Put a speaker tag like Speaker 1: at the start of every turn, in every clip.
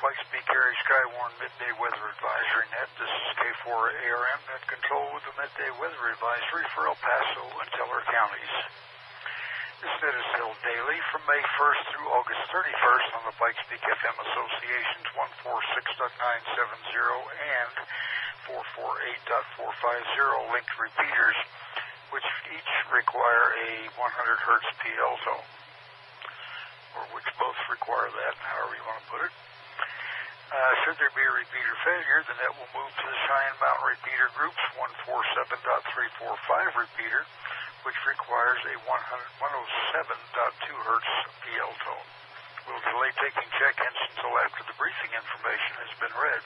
Speaker 1: Pikes Peak Area Skywarn Midday Weather Advisory Net. This is K4ARM Net Control with the Midday Weather Advisory for El Paso and Teller counties. This net is held daily from May 1st through August 31st on the Pikes Peak FM Association's 146.970 and 448.450 linked repeaters, which each require a 100 Hz PL zone, or which both require that, however you want to put it. Should there be a repeater failure, the net will move to the Cheyenne Mountain repeater group's 147.345 repeater, which requires a 107.2 Hz PL tone. We'll delay taking check-ins until after the briefing information has been read.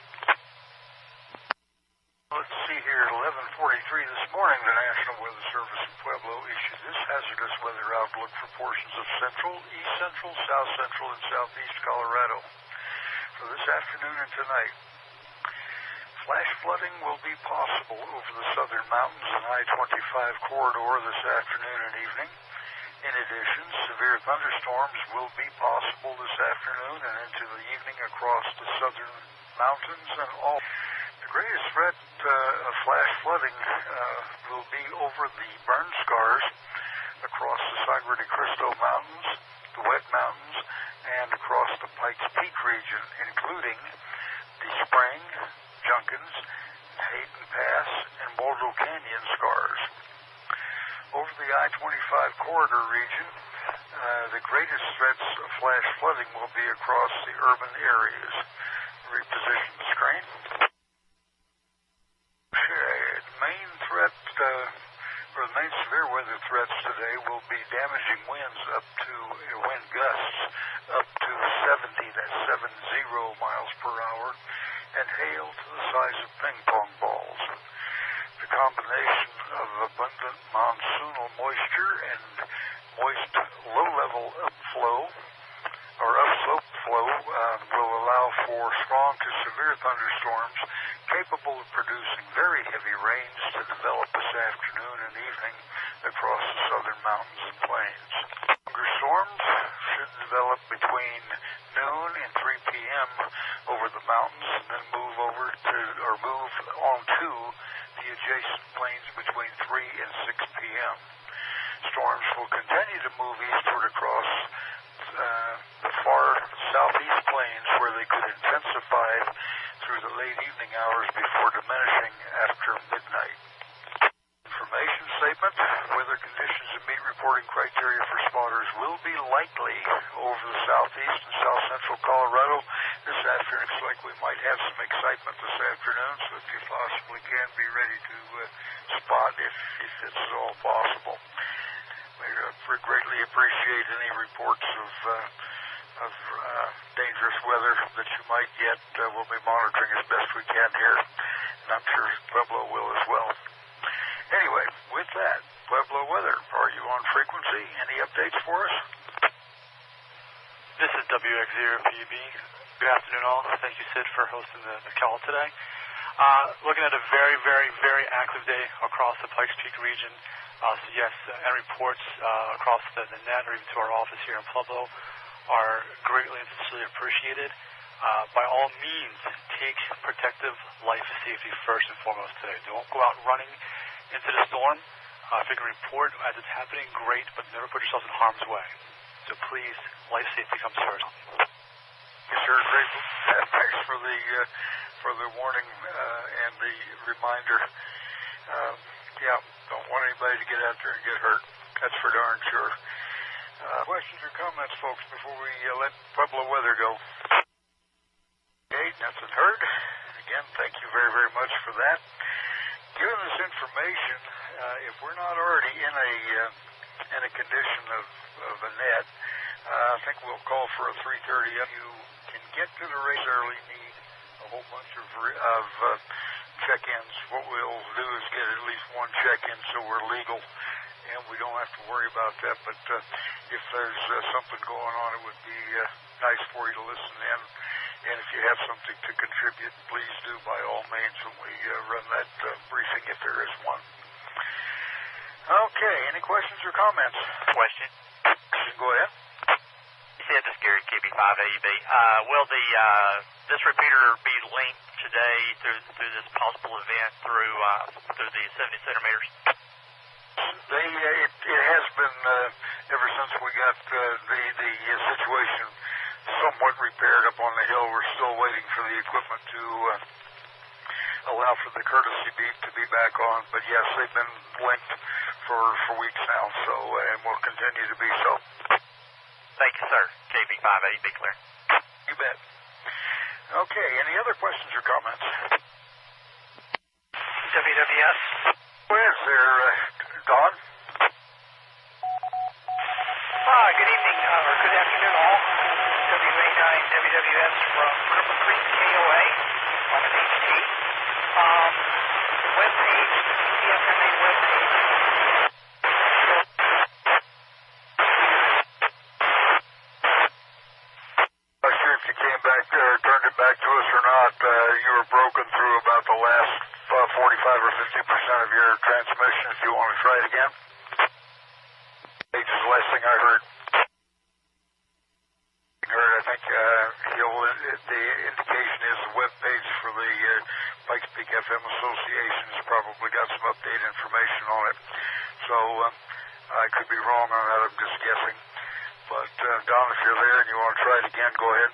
Speaker 1: Let's see here, at 11:43 this morning, the National Weather Service in Pueblo issued this hazardous weather outlook for portions of central, east central, south central, and southeast Colorado for this afternoon and tonight. Flash flooding will be possible over the southern mountains and I-25 corridor this afternoon and evening. In addition, severe thunderstorms will be possible this afternoon and into the evening across the southern mountains and all. The greatest threat of flash flooding will be over the burn scars across the Sagre de Cristo Mountains, the Wet Mountains, and across the Pikes Peak region, including the Spring, Junkins, Hayden Pass, and Waldo Canyon scars. Over the I-25 corridor region, the greatest threats of flash flooding will be across the urban areas. Reposition the screen. The main threat, or the main severe weather threats today will be damaging winds up to wind gusts up to 70, that's 70 miles per hour, and hail to the size of ping pong balls. The combination of abundant monsoonal moisture and moist low-level upflow or upslope flow will allow for strong to severe thunderstorms capable of producing very heavy rains to develop this afternoon and evening across the southern mountains and plains. Thunderstorms should develop between noon and 3 p.m. over the mountains and then move onto the adjacent plains between 3 and 6 p.m. Storms will continue to move eastward across the far southeast plains, where they could intensify through the late evening hours before diminishing after midnight. Information statement: weather conditions and meet reporting criteria for spotters will be likely over the southeast and south central Colorado this afternoon. Looks like we might have some excitement this afternoon, so if you possibly can, be ready to spot if it's at all possible. We greatly appreciate any reports of dangerous weather that you might get. We'll be monitoring as best we can here, and I'm sure Pueblo will as well. Anyway, with that, Pueblo weather, are you on frequency? Any updates for us?
Speaker 2: This is WX0PB. Good afternoon, all. Thank you, Sid, for hosting the call today. Looking at a very, very, very active day across the Pikes Peak region. So yes, and reports across the net or even to our office here in Pueblo are greatly and sincerely appreciated. By all means, take protective life safety first and foremost today. Don't go out running into the storm. If you can report as it's happening, great, but never put yourself in harm's way. So please, life safety comes first.
Speaker 1: Yes, sir. Thanks for the warning and the reminder. Yeah, don't want anybody to get out there and get hurt. That's for darn sure. Questions or comments, folks, before we let Pueblo weather go? Okay, nothing heard. Again, thank you very, very much for that. Given this information, if we're not already in a condition of a net, I think we'll call for a 3:30. You can get to the race early. Need a whole bunch of check-ins. What we'll do is get at least one check-in so we're legal, and we don't have to worry about that. But if there's something going on, it would be nice for you to listen in. And if you have something to contribute, please do by all means when we run that briefing, if there is one. Okay, any questions or comments?
Speaker 3: Question.
Speaker 1: Go ahead.
Speaker 3: You said the here at KB5AEB. Will this repeater be linked today through this possible event through the 70 centimeters?
Speaker 1: It has been ever since we got the situation somewhat repaired up on the hill. We're still waiting for the equipment to allow for the courtesy beep to be back on. But yes, they've been linked for weeks now, so and will continue to be so.
Speaker 3: Thank you, sir. KB5AEB clear.
Speaker 1: You bet. Okay, any other questions or comments?
Speaker 3: WWS.
Speaker 1: Where's there, Don?
Speaker 3: Good evening, or good afternoon all. WA9 WWS from Cripple Creek KOA on an HT. Webpage, PFMA webpage.
Speaker 1: Not sure if you came back there, turned it back to us or not. You were broken through about the last 45 or 50% of your transmission. If you want to try it again. Page is the last thing I heard. I think the indication is the web page for the Pikes Peak FM Association has probably got some updated information on it. So I could be wrong on that. I'm just guessing. But Don, if you're there and you want to try it again, go ahead.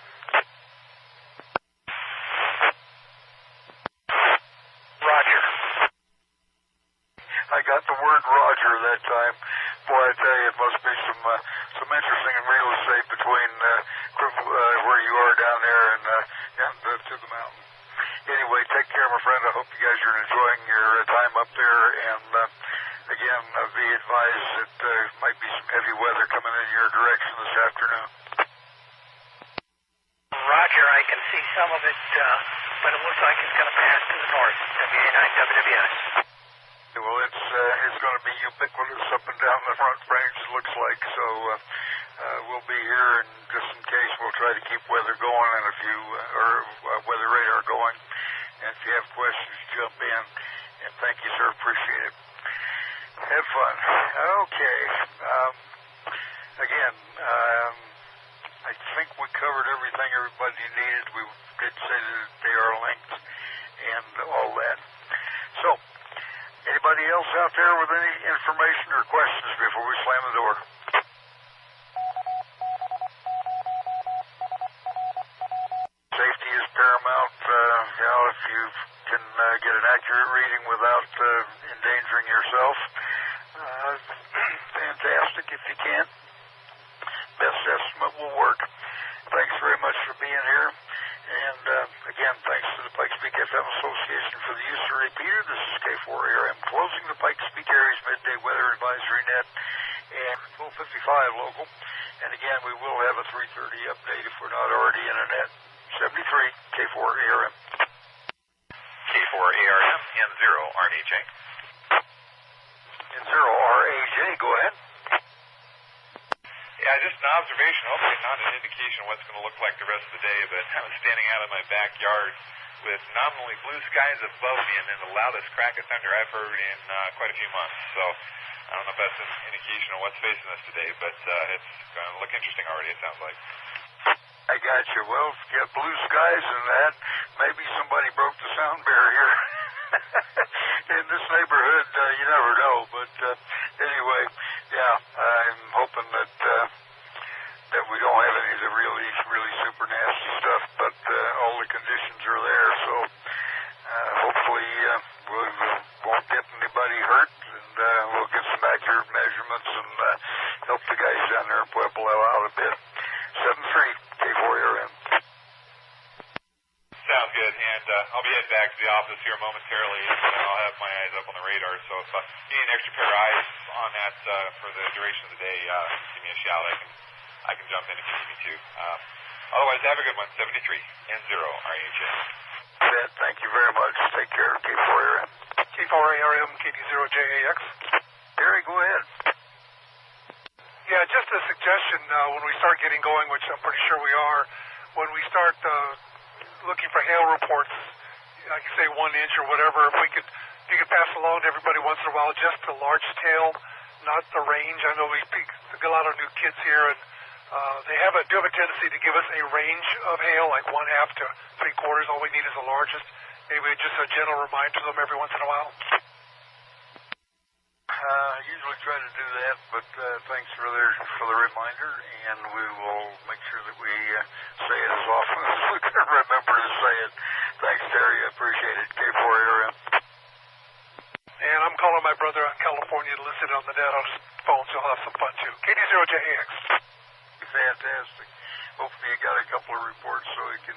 Speaker 3: Roger.
Speaker 1: I got the word Roger that time. Boy, I tell you, it must be some interesting in real estate between where you are down there and to the mountain. Anyway, take care, my friend. I hope you guys are enjoying your time up there. And again, be advised that there might be some heavy weather coming in your direction this afternoon.
Speaker 3: Roger, I can see some of it, but it looks like it's going to pass to the north. WA9 WWS.
Speaker 1: Well, it's going to be ubiquitous up and down the front range, it looks like. So we'll be here, and just in case, we'll try to keep weather going, and weather radar going. And if you have questions, jump in. And thank you, sir. Appreciate it. Have fun. Okay. Again, I think we covered everything everybody needed. We did say that they are linked and all that. So, anybody else out there with any information or questions before we slam the door? Safety is paramount. If you can get an accurate reading without endangering yourself, fantastic. If you can't, best estimate will work. Thanks very much for being here. And again, thanks to the Pikes Peak FM Association for the use of the repeater. This is K4ARM closing the Pikes Peak area's midday weather advisory net and 1255 local. And again, we will have a 3:30 update if we're not already in a net. 73 K4ARM.
Speaker 3: K4ARM N0 RAJ.
Speaker 1: N0 RAJ, go ahead.
Speaker 4: Yeah, just an observation, hopefully not an indication of what's going to look like the rest of the day, but I was standing out in my backyard with nominally blue skies above me and then the loudest crack of thunder I've heard in quite a few months. So I don't know if that's an indication of what's facing us today, but it's going to look interesting already, it sounds like.
Speaker 1: I got you. Well, if you have blue skies and that, maybe somebody broke the sound barrier in this neighborhood. You never know. But anyway, yeah, I'm hoping that we don't have any of the really super nasty stuff, but all the conditions are there. So hopefully we won't get anybody hurt, and we'll get some accurate measurements and help the guys down there in Pueblo out a bit. 73 K4ARM.
Speaker 4: Sounds good, and I'll be heading back to the office here momentarily, and I'll have my eyes up on the radar. So if you need an extra pair of eyes on that for the duration of the day, give me a shout. I can jump in if you need me to. Otherwise, have a good one. 73 N0 RAJ.
Speaker 1: Thank you very much. Take care. K4ARM.
Speaker 5: K4ARM KD0JAX.
Speaker 1: Gary, go ahead.
Speaker 5: Yeah, just a suggestion when we start getting going, which I'm pretty sure we are, when we start looking for hail reports, like you say 1 inch or whatever, if you could pass along to everybody once in a while just the large tail, not the range. I know we get a lot of new kids here, and do have a tendency to give us a range of hail, like 1/2 to 3/4. All we need is the largest. Maybe just a gentle reminder to them every once in a while.
Speaker 1: I usually try to do that, but thanks for the reminder, and we will make sure that we say it as often as we can remember to say it. Thanks, Terry. I appreciate it. K4ARM.
Speaker 5: And I'm calling my brother out in California to listen on the net on his phone, so he'll have some fun too. KB0JAX.
Speaker 1: Fantastic. Hopefully you got a couple of reports so we can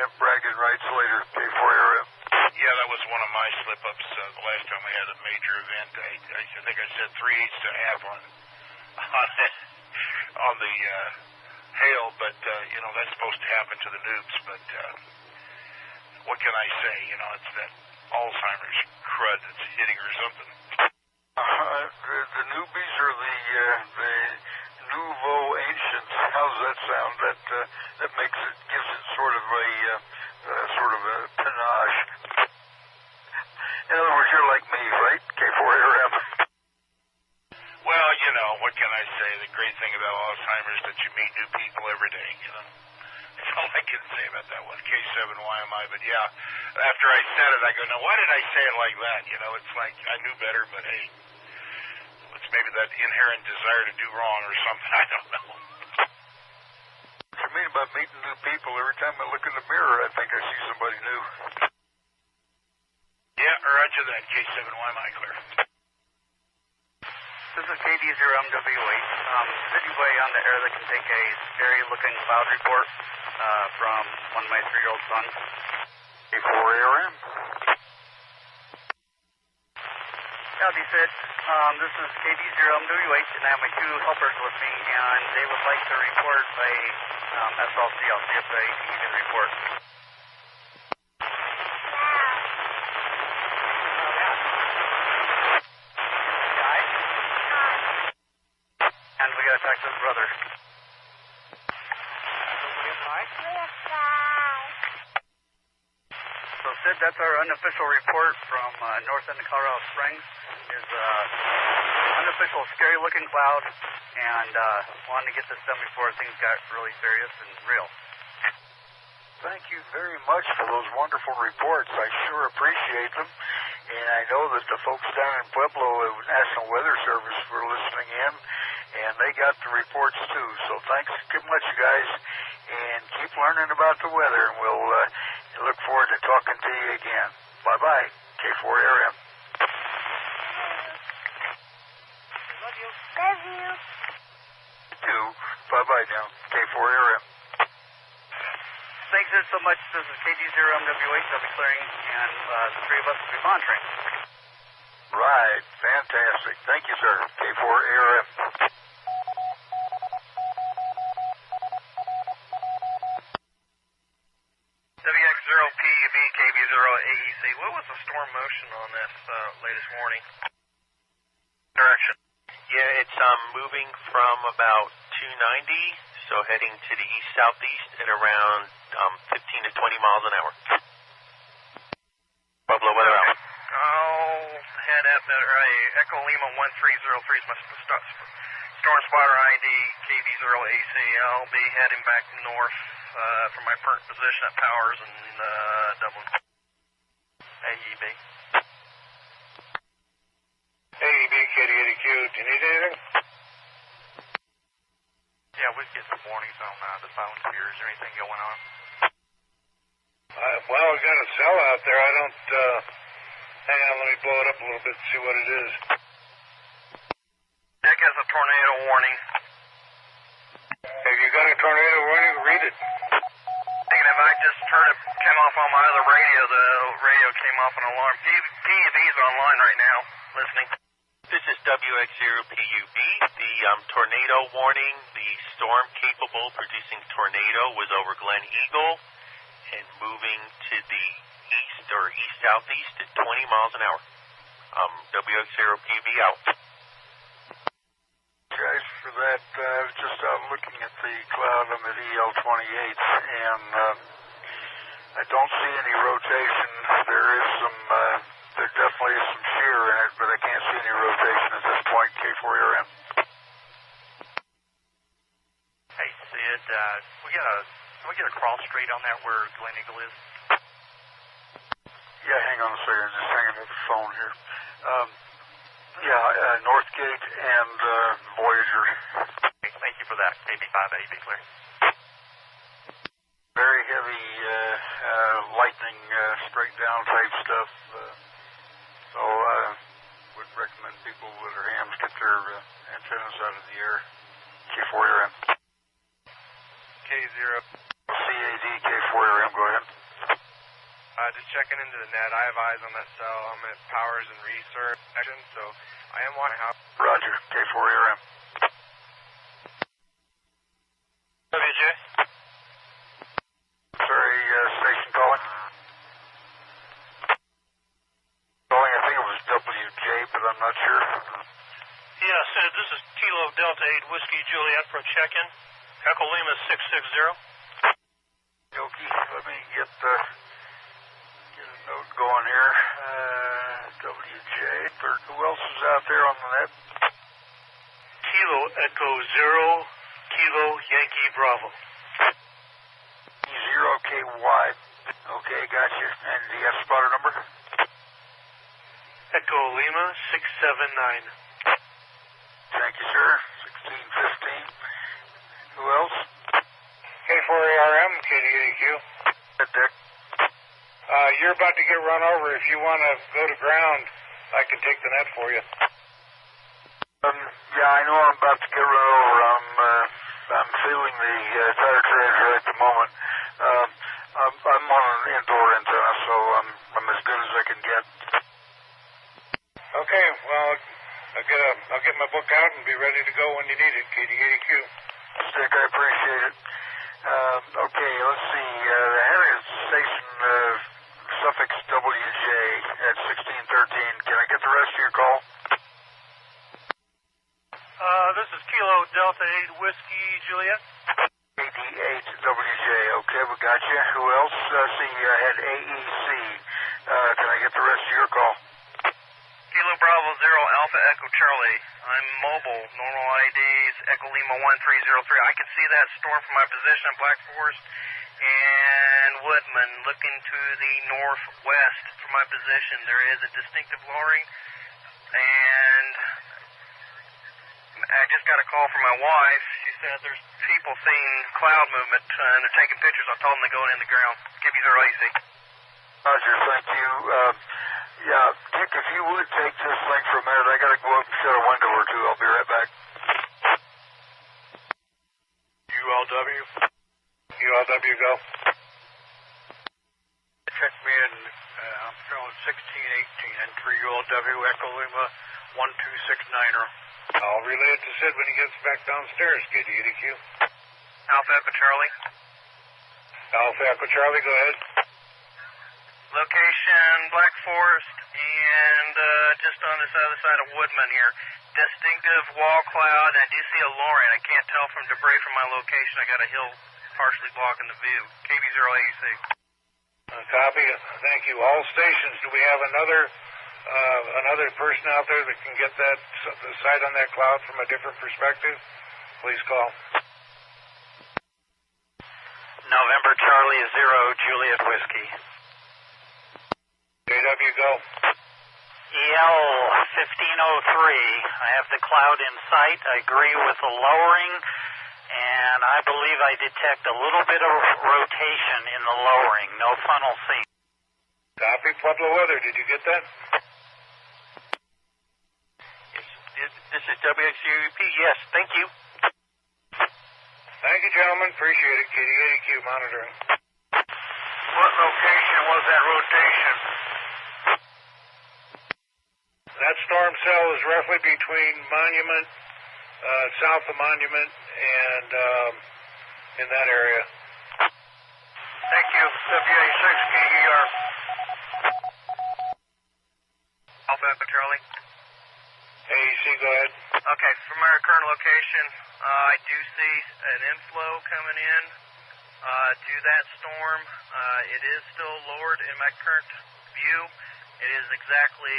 Speaker 1: have bragging rights later. K4ARM.
Speaker 6: Yeah, that was one of my slip-ups the last time we had a major event. I think I said 3/8 to half on the hail, but that's supposed to happen to the noobs. But what can I say? It's that Alzheimer's crud that's hitting or something.
Speaker 1: The newbies or the nouveau ancients. How's that sound? That gives it sort of a panache. In other words, you're like me, right? K4ARM.
Speaker 6: Well, what can I say? The great thing about Alzheimer's is that you meet new people every day, That's all I can say about that one. K7YMI, but yeah, after I said it, I go, now why did I say it like that? It's like I knew better, but hey, it's maybe that inherent desire to do wrong or something. I don't know.
Speaker 1: What you mean about meeting new people? Every time I look in the mirror, I think I see somebody new.
Speaker 6: Yeah, roger that. K7YMI, clear.
Speaker 7: This is KB0MW8. Is anybody on the air that can take a scary-looking cloud report from one of my 3-year-old sons?
Speaker 1: K4ARM.
Speaker 7: Howdy, Sid. This is KB0MW8, and I have my 2 helpers with me, and they would like to report a SLC. I'll see if they can report. And we got to talk to his brother. So, Sid, that's our unofficial report from north end of Colorado Springs. Is unofficial scary-looking cloud, and wanted to get this done before things got really serious and real.
Speaker 1: Thank you very much for those wonderful reports. I sure appreciate them. And I know that the folks down in Pueblo at National Weather Service were listening in, and they got the reports too. So thanks so much, guys, and keep learning about the weather, and we'll look forward to talking to you again. Bye-bye, K4ARM.
Speaker 8: Love you. Love you.
Speaker 1: You too. Bye-bye now, K4ARM.
Speaker 7: Thanks so much. This is KD0MWH. I'll be clearing, and the 3 of us will be monitoring.
Speaker 1: Right. Fantastic. Thank you, sir. K4ARM.
Speaker 9: WX0PUB, KB0AEC. What was the storm motion on this latest warning?
Speaker 3: Direction. Yeah, it's moving from about 290, so heading to the east-southeast at around 15 to 20 miles an hour. Pueblo weather out.
Speaker 9: I'll head up Echo Lima 1303 is my storm spotter ID, KB0AC. I'll be heading back north from my current position at Powers and Dublin. AEB.
Speaker 6: AEB, KD80Q, do you need anything?
Speaker 2: Yeah, we get some warnings on the phones here. Is there anything going on?
Speaker 6: Well, we got a cell out there. I don't, hang on, let me blow it up a little bit and see what it is.
Speaker 9: Dick has a tornado warning.
Speaker 6: Have you got a tornado warning? Read it.
Speaker 9: Negative, I just heard it came off on my other radio. The radio came off an alarm. PUB's online right now, listening.
Speaker 3: This is WX0PUB. The tornado warning, the storm capable producing tornado was over Glen Eagle and moving to the east or east-southeast at 20 miles an hour. WX0PUB out.
Speaker 1: Guys, for that, I was just out looking at the cloud on the EL28s, and I don't see any rotation. There definitely is some shear in it, but I can't see any rotation at this point. K4ARM.
Speaker 2: that. Can we get a cross straight on that where Glen Eagle is?
Speaker 1: Yeah, hang on a second. I'm just hanging up the phone here. Northgate and Voyager.
Speaker 2: Okay, thank you for that. KB5A, be clear.
Speaker 1: Very heavy lightning straight down type stuff. So I would recommend people with their hams get their antennas out of the air. K4RM.
Speaker 10: K0.
Speaker 1: CAD K4RM, go ahead.
Speaker 10: Just checking into the net. I have eyes on that cell. I'm at powers and research section, so I am wanting how.
Speaker 1: Roger, K4RM.
Speaker 2: WJ?
Speaker 1: Sorry, station calling. Calling, I think it was WJ, but I'm not sure.
Speaker 11: Yeah, Sid, this is Kilo Delta 8 Whiskey Juliet for check-in. Echo Lima 660.
Speaker 1: Yoki, let me get a note going here. WJ, who else is out there on the net?
Speaker 11: Kilo Echo 0, Kilo Yankee Bravo.
Speaker 1: 0KY. Okay, gotcha. And do you have spotter number?
Speaker 11: Echo Lima 679.
Speaker 1: Thank you, sir. 1615. Who else?
Speaker 5: K4ARM, KD80Q.
Speaker 1: Good, Dick.
Speaker 5: You're about to get run over. If you want to go to ground, I can take the net for you.
Speaker 1: Yeah, I know I'm about to get run over. I'm feeling the tire treasure at the moment. I'm on an indoor antenna, so I'm as good as I can get.
Speaker 5: Okay, well, I'll get my book out and be ready to go when you need it, KD80Q.
Speaker 1: Stick, I appreciate it. Okay, let's see. The Harriet station, suffix WJ at 1613. Can I get the rest of your call?
Speaker 11: This is Kilo Delta 8 Whiskey Juliet.
Speaker 1: AD8WJ. Okay, we got you. Who else? See, I had AEC. Can I get the rest of your call?
Speaker 9: Kilo Bravo 0 Alpha Echo Charlie. I'm mobile. Normal IDs Echo Lima 1303. I can see that storm from my position at Black Forest and Woodman looking to the northwest from my position. There is a distinctive lowering, and I just got a call from my wife. She said there's people seeing cloud movement and they're taking pictures. I told them they're going in the ground. KB0AC.
Speaker 1: Roger, thank you. Yeah, Dick, if you would take this thing for a minute, I got to go up and shut a window or two. I'll be right back.
Speaker 5: ULW? ULW, go.
Speaker 11: Check me in. I'm showing 1618 and 3 ULW Echo Lima 1269.
Speaker 5: I'll relay it to Sid when he gets back downstairs, KD80Q.
Speaker 9: Alpha Echo Charlie.
Speaker 5: Alpha Echo Charlie, go ahead.
Speaker 9: Location Black Forest and just on this other side of Woodman here. Distinctive wall cloud. I do see a lowering. I can't tell from debris from my location. I got a hill partially blocking the view. KB0AC.
Speaker 5: Copy. Thank you. All stations. Do we have another person out there that can get the sight on that cloud from a different perspective? Please call.
Speaker 12: November Charlie 0 Juliet Whiskey.
Speaker 5: JW, go.
Speaker 12: EL 1503. I have the cloud in sight. I agree with the lowering, and I believe I detect a little bit of rotation in the lowering. No funnel seen.
Speaker 5: Copy. Pueblo weather. Did you get that?
Speaker 3: This is WXUP. Yes, thank you.
Speaker 5: Thank you, gentlemen. Appreciate it. KD80Q monitoring.
Speaker 11: What location was that rotation?
Speaker 5: That storm cell is roughly between Monument, south of Monument, and in that area.
Speaker 11: Thank you. WA6 KER.
Speaker 9: Alpha Echo Charlie.
Speaker 5: AEC, go ahead.
Speaker 9: Okay, from our current location, I do see an inflow coming in to that storm. It is still lowered in my current view. It is exactly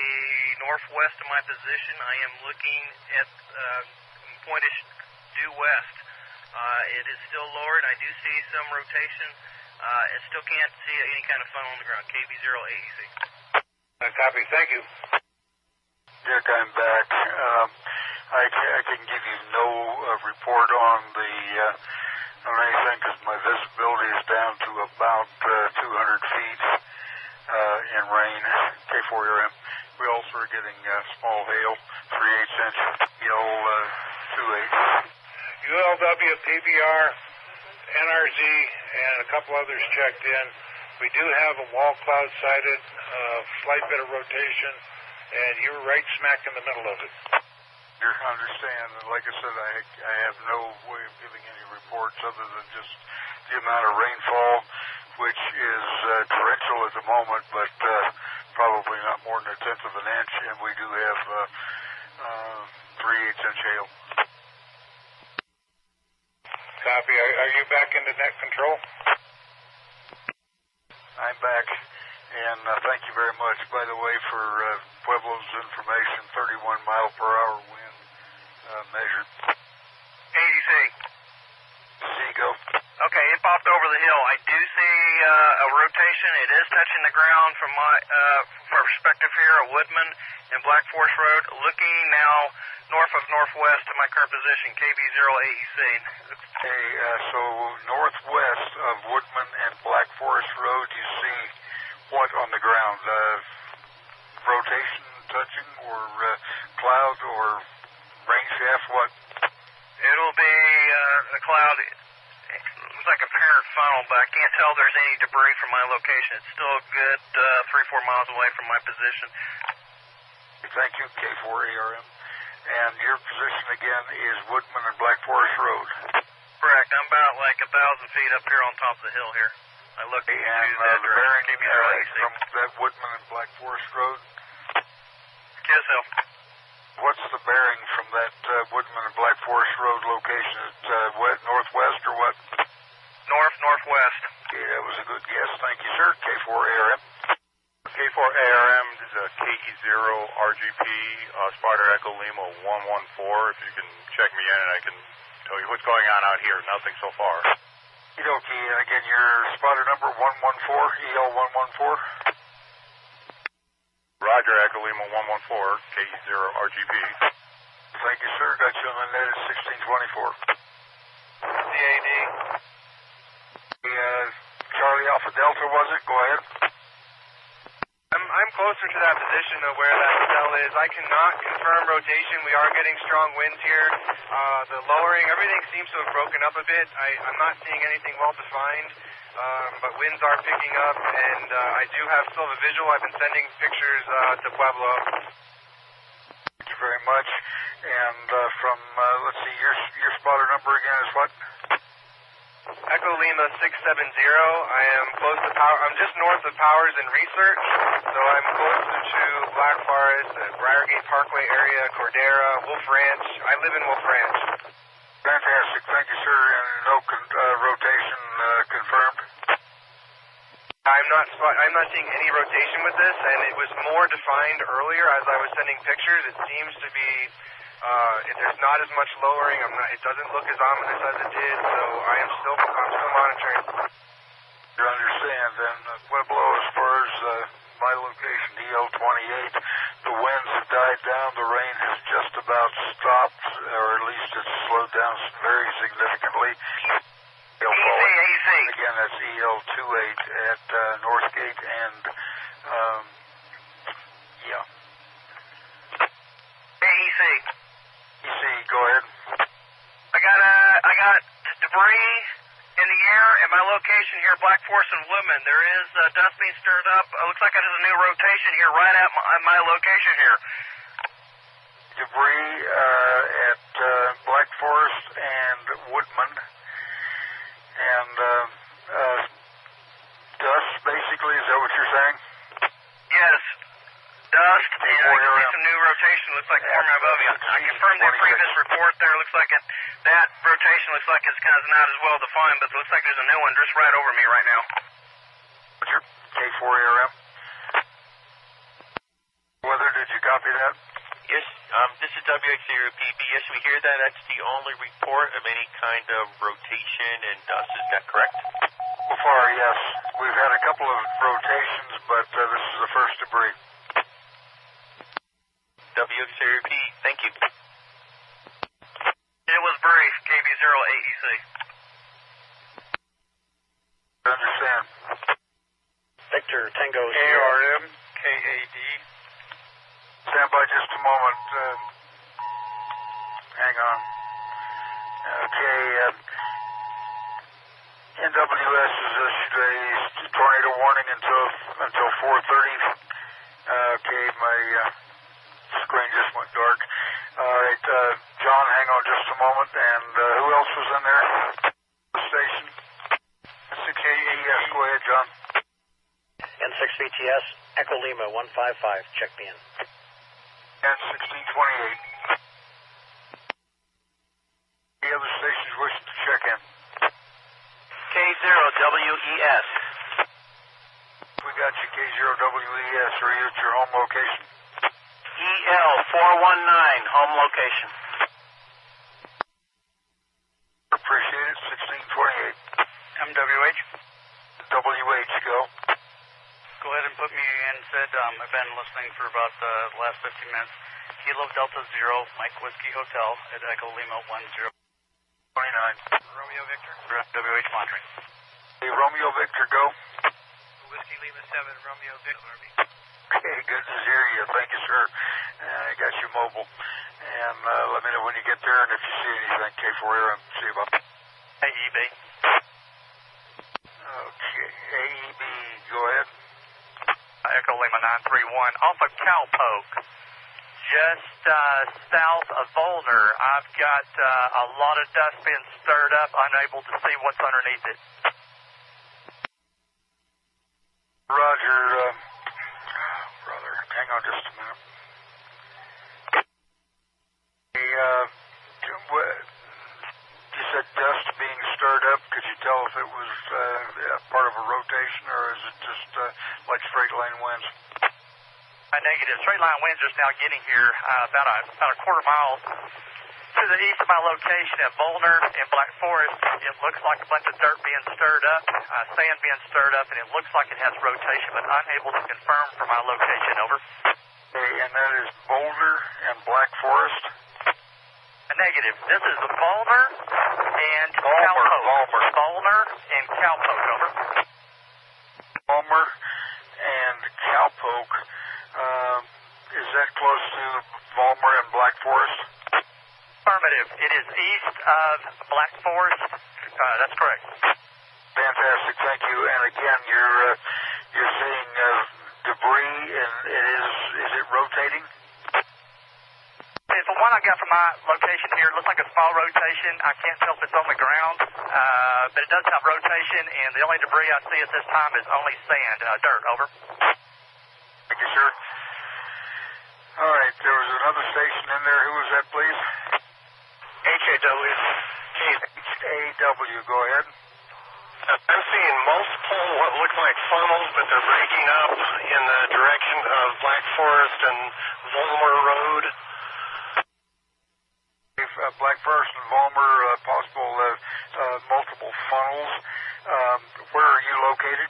Speaker 9: northwest of my position. I am looking at pointed due west. It is still lowered. I do see some rotation. I still can't see any kind of funnel on the ground. KB0AEC.
Speaker 1: Copy. Thank you. Dick, I'm back. I can give you no report on anything because my visibility is down to about 200 feet in rain. K4RM. We also are getting small hail, 3/8 inch, EL28. ULW, PBR, NRZ, and a couple others checked in. We do have a wall cloud sighted, slight bit of rotation, and you're right smack in the middle of it. You understand, like I said, I have no way of giving any reports other than just the amount of rainfall, which is torrential at the moment, but probably not more than 1/10 of an inch, and we do have 3/8 inch hail. Copy. Are you back into net control? I'm back, and thank you very much. By the way, for Pueblo's information, 31 mile per hour wind measured.
Speaker 9: AEC.
Speaker 1: Go.
Speaker 9: Okay, it popped over the hill. I do see a rotation. It is touching the ground from my perspective here at Woodman and Black Forest Road, looking now north of northwest to my current position, KB0AEC.
Speaker 1: Okay, so northwest of Woodman and Black Forest Road, you see what on the ground? Rotation touching or cloud or rain shaft, what?
Speaker 9: It'll be a cloud. It's like a parent funnel, but I can't tell there's any debris from my location. It's still a good 3-4 miles away from my position.
Speaker 1: Thank you, K4ARM. And your position again is Woodman and Black Forest Road.
Speaker 9: Correct. I'm about like 1,000 feet up here on top of the hill here. I look to that
Speaker 1: direction.
Speaker 9: KB0AEC.
Speaker 1: From that Woodman and Black Forest Road?
Speaker 9: Kiss Hill.
Speaker 1: What's the bearing from that Woodman and Black Forest Road location? Is it northwest or what?
Speaker 9: Northwest.
Speaker 1: Okay, that was a good guess. Thank you, sir. K4ARM.
Speaker 13: K4ARM, this is a KB0RGP, Sparta Echo Lima 114. If you can check me in and I can tell you what's going on out here. Nothing so far.
Speaker 1: Okay, and again, your spotter number 114, EL114.
Speaker 13: Roger, Echo Lima 114, K0RGP.
Speaker 1: Thank you, sir. Got you on the net at 1624.
Speaker 10: CAD.
Speaker 1: Charlie Alpha Delta, was it? Go ahead.
Speaker 10: I'm closer to that position of where that cell is. I cannot confirm rotation. We are getting strong winds here. The lowering, everything seems to have broken up a bit. I'm not seeing anything well defined, but winds are picking up, and I do have still the visual. I've been sending pictures to Pueblo.
Speaker 1: Thank you very much. And from, let's see, your spotter number again is what?
Speaker 10: Echo Lima 670. I am close to power. I'm just north of Powers and Research, so I'm closer to Black Forest, the Briargate Parkway area, Cordera, Wolf Ranch. I live in Wolf Ranch.
Speaker 1: Fantastic. Thank you, sir. And no rotation confirmed?
Speaker 10: I'm not seeing any rotation with this, and it was more defined earlier as I was sending pictures. It seems to be there's not as much lowering. It doesn't look as ominous as it did, so I'm still monitoring.
Speaker 1: You understand, and Pueblo, as far as my location, EL28, the winds have died down. The rain has just about stopped, or at least it's slowed down very significantly.
Speaker 9: AEC.
Speaker 1: Again, that's EL28 at Northgate and yeah.
Speaker 9: AEC.
Speaker 1: EC, go ahead.
Speaker 9: I got debris in the air at my location here, Black Forest and Woodman. There is dust being stirred up. It looks like there's a new rotation here right at my location here.
Speaker 1: Debris at Black Forest and Woodman. And dust, basically, is that what you're saying?
Speaker 9: Yes. Dust, and I can see some new rotation. Looks like forming above you. I confirmed the previous report there. Looks like that rotation looks like it's kind of not as well defined, but it looks like there's a new one just right over me right now.
Speaker 1: What's your K4ARM? Weather, did you copy that?
Speaker 3: Yes, this is WX0PB. Yes, we hear that. That's the only report of any kind of rotation and dust. Is that correct?
Speaker 1: So far, yes. We've had a couple of rotations, but this is the first debris.
Speaker 3: WX0P, thank you.
Speaker 9: It was brief, KB0AEC.
Speaker 1: Understand.
Speaker 12: Victor Tango
Speaker 1: ARM, KAD. Stand by just a moment. Hang on. Okay. NWS has issued a tornado warning until 4:30. Okay, my screen just went dark. All right, John, hang on just a moment. And who else was in there? The station. N6AES, go ahead, John.
Speaker 12: N6VTS, Echo Lima 155, check me in.
Speaker 1: N1628. Any other stations wishing to check in?
Speaker 12: K0WES.
Speaker 1: We got you, K0WES. Are you at your home location?
Speaker 12: EL419, home location.
Speaker 1: Appreciate it. 1628.
Speaker 7: MWH.
Speaker 1: WH, go.
Speaker 7: Go ahead and put me in. Said I've been listening for about the last 15 minutes. Kilo Delta 0, Mike Whiskey Hotel at Echo Lima 1029.
Speaker 10: Romeo Victor.
Speaker 7: WH monitoring.
Speaker 1: Hey, Romeo Victor, go.
Speaker 10: Whiskey Lima 7, Romeo Victor.
Speaker 1: Okay, good to hear you. Thank you, sir. I got you mobile. And let me know when you get there and if you see anything. K4RM, see you about.
Speaker 7: AEB.
Speaker 1: Okay, AEB, go ahead.
Speaker 7: Echo Lima 931, off of Cowpoke, just south of Volner. I've got a lot of dust being stirred up, unable to see what's underneath it.
Speaker 1: Roger, brother, hang on just a minute. You said dust being stirred up. Could you tell if it was part of a rotation or is it just like straight line winds?
Speaker 7: Negative. Straight line winds are now getting here about a quarter mile to the east of my location at Volner in Black Forest. It looks like a bunch of dirt being stirred up, sand being stirred up, and it looks like it has rotation, but unable to confirm for my location. Over.
Speaker 1: Okay, and that is Boulder and Black Forest?
Speaker 7: Negative. This is Volner and Cowpoke. Volner and Cowpoke. Over.
Speaker 1: Volmer and Cowpoke. Is that close to Volmer and Black Forest?
Speaker 7: Affirmative. It is east of Black Forest. That's correct.
Speaker 1: Fantastic. Thank you. And again, you're seeing debris, and is it rotating?
Speaker 7: The one I got from my location here, it looks like a small rotation. I can't tell if it's on the ground, but it does have rotation, and the only debris I see at this time is only sand, dirt. Over.
Speaker 1: Thank you, sir. All right, there was another station in there. Who was that, please?
Speaker 14: HAW.
Speaker 1: HAW, go ahead.
Speaker 14: I'm seeing multiple what look like funnels, but they're breaking up in the direction of Black Forest and Volmer Road.
Speaker 1: Black Forest and Volmer, possible multiple funnels. Where are you located?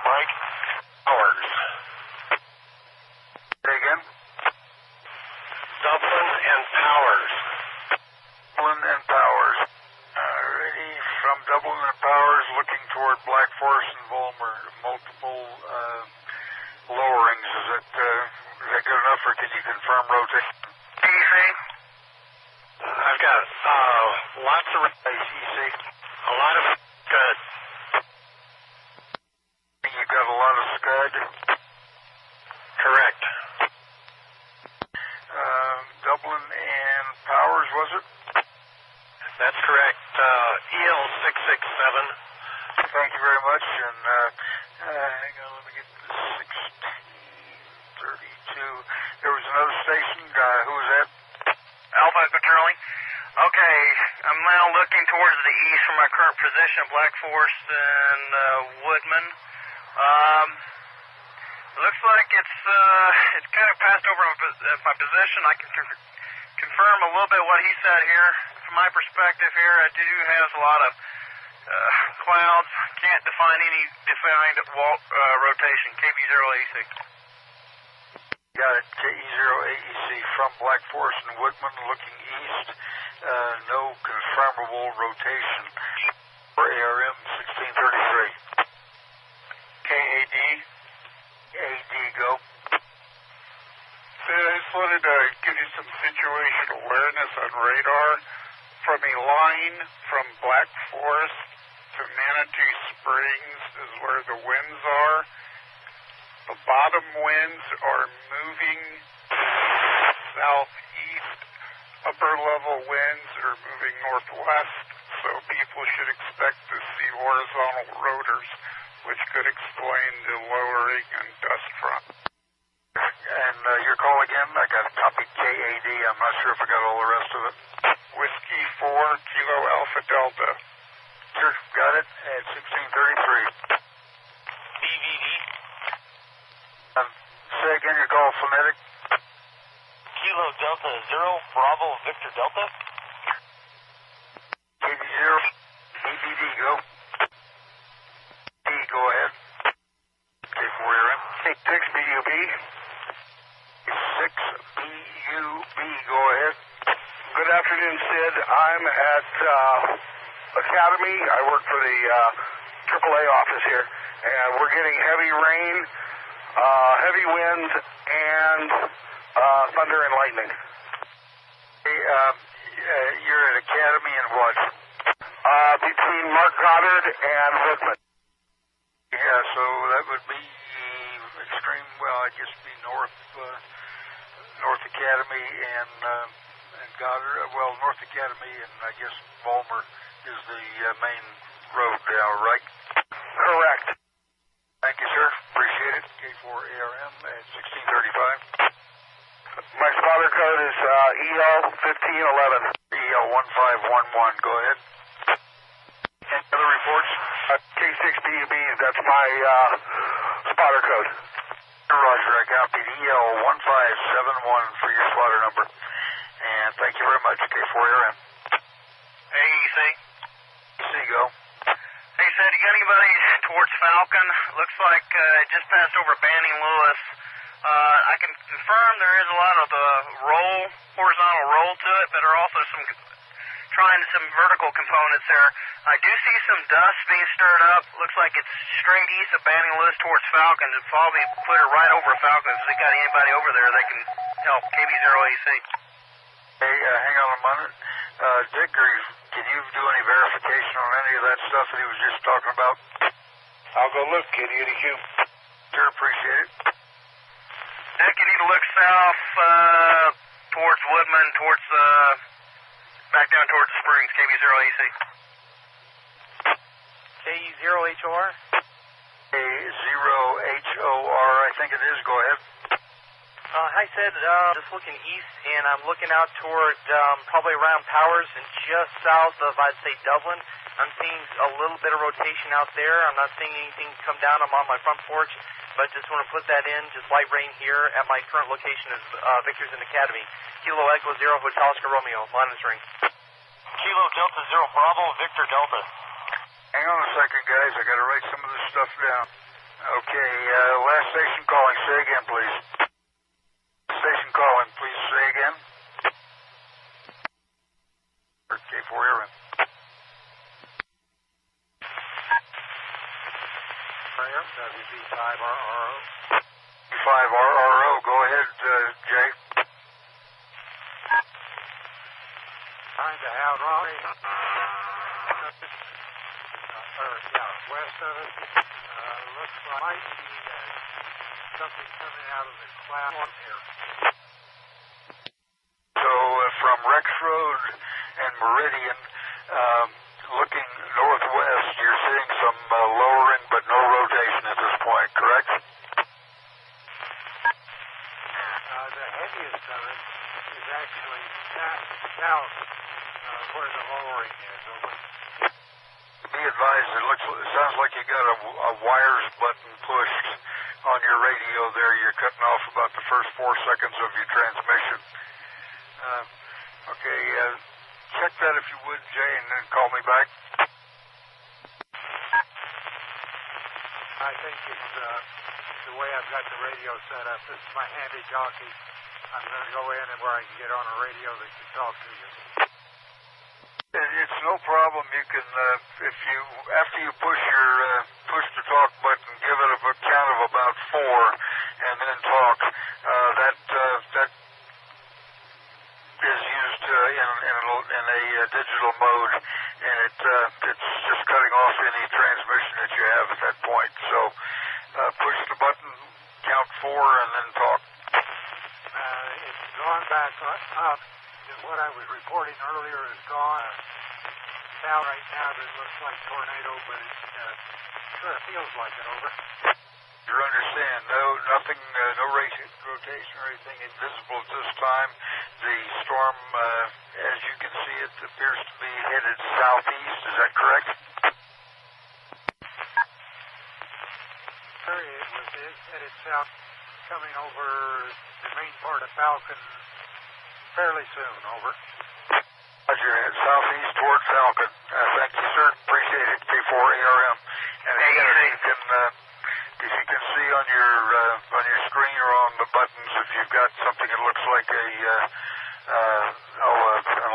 Speaker 14: Mike Powers.
Speaker 1: Say again?
Speaker 14: Dublin and Powers.
Speaker 1: Dublin and Powers. Alrighty, from Dublin and Powers, looking toward Black Forest and Volmer. Multiple lowerings. Is that good enough, or can you confirm rotation?
Speaker 14: EC. I've got lots of
Speaker 1: EC.
Speaker 14: a lot of scud.
Speaker 1: You've got a lot of scud?
Speaker 14: Correct.
Speaker 1: Dublin and Powers, was it?
Speaker 14: That's correct. EL667.
Speaker 1: Thank you very much. And hang on, let me get this 1632. There was another station. Who was that?
Speaker 9: Alpha Charlie. Okay, I'm now looking towards the east from my current position, Black Forest and Woodman. Looks like it's kind of passed over my position. I can confirm a little bit what he said here. From my perspective here, I do have a lot of clouds. Can't define any defined rotation. KB0AC.
Speaker 1: Got it. KE0AEC from Black Forest and Woodman looking east. No confirmable rotation for ARM 1633.
Speaker 6: KAD.
Speaker 1: AD, go.
Speaker 6: So I just wanted to give you some situation awareness on radar. From a line from Black Forest to Manitou Springs is where the winds are. The bottom winds are moving southeast. Upper level winds are moving northwest, so people should expect to see horizontal rotors, which could explain the lowering and dust front.
Speaker 1: And your call again? I got copy KAD. I'm not sure if I got all the rest of it.
Speaker 6: Whiskey 4, Kilo Alpha Delta.
Speaker 1: Sure, got it at 1633.
Speaker 3: BVD.
Speaker 1: Say again, your call phonetic.
Speaker 3: Kilo Delta 0, Bravo Victor Delta.
Speaker 1: KB0, BVD, go. D, go ahead. K4RM.
Speaker 6: 6BUB.
Speaker 1: 6BUB, go ahead.
Speaker 6: Good afternoon, Sid. I'm at Academy. I work for the AAA office here, and we're getting heavy rain, heavy winds, and thunder and lightning.
Speaker 1: Hey, you're at Academy and what?
Speaker 6: Between Mark Goddard and Woodman.
Speaker 1: Yeah, so that would be extreme, well, I guess be North Academy and Goddard. Well, North Academy and I guess Vollmer is the main road now, right?
Speaker 6: Correct.
Speaker 1: Thank you, sir. Appreciate it. K4ARM at 1635.
Speaker 6: My spotter code is EL1511.
Speaker 1: EL1511. Go ahead. Any other reports?
Speaker 6: K6BUB, that's my spotter code.
Speaker 1: Roger, I copied EL1571 for your spotter number. And thank you very much, K4ARM.
Speaker 9: AEC.
Speaker 1: AEC, go.
Speaker 9: Hey, Sid, you got anybody towards Falcon? Looks like it just passed over Banning Lewis. I can confirm there is a lot of horizontal roll to it, but there are also some vertical components there. I do see some dust being stirred up. Looks like it's straight east of Banning Lewis towards Falcon. It'll probably put it right over Falcon. If they got anybody over there, they can help. KB0AC.
Speaker 1: Hey, hang on a minute. Dick, can you do any verification on any of that stuff that he was just talking about?
Speaker 6: I'll go look, K80Q.
Speaker 1: Sure, appreciate it.
Speaker 9: Dick, you need to look south towards Woodman, back down towards the Springs, KB0AC.
Speaker 12: KE0HOR?
Speaker 1: K0HOR, I think it is. Go ahead.
Speaker 12: Hi, Sid. Just looking east, and I'm looking out toward probably around Powers and just south of, I'd say, Dublin. I'm seeing a little bit of rotation out there. I'm not seeing anything come down. I'm on my front porch, but just want to put that in. Just light rain here at my current location is Victor's in Academy. Kilo Echo 0 Hotel Oscar Romeo, monitoring.
Speaker 3: Kilo Delta 0, Bravo Victor Delta.
Speaker 1: Hang on a second, guys. I got to write some of this stuff down. Okay, last station calling. Say again, please. Station calling, please say again. K4ARM. WB5RRO. 5RRO. Go ahead, Jay.
Speaker 15: Trying to outrun west of it. Looks like something coming out of the cloud here.
Speaker 1: So from Rex Road and Meridian, looking northwest, you're seeing some lowering but no rotation at this point, correct?
Speaker 15: The heaviest of it is actually south where the lowering is.
Speaker 1: Be advised, it sounds like you got a wires button pushed on your radio there. You're cutting off about the first 4 seconds of your transmission. Okay, check that if you would, Jay, and then call me back.
Speaker 15: I think it's the way I've got the radio set up. This is my handy jockey. I'm going to go in and where I can get on a radio that can talk to you.
Speaker 1: It's no problem. You can, if you, after you push your push the talk button, give it a count of about 4, and then talk. That is used in a digital mode, and it's just cutting off any transmission that you have at that point. So push the button, count 4, and then talk.
Speaker 15: It's gone back up. What I was reporting earlier is gone. Now, right now, it looks like tornado, but it sure feels like it. Over.
Speaker 1: You understand? Nothing, no rotation or anything invisible at this time. The storm, as you can see, it appears to be headed southeast. Is that correct?
Speaker 15: Sure, it was headed south, coming over the main part of Falcon fairly soon. Over.
Speaker 1: Roger, southeast toward Falcon. Thank you, sir. Appreciate it. K4ARM. And again, if you can see on your screen or on the buttons, if you've got something that looks like an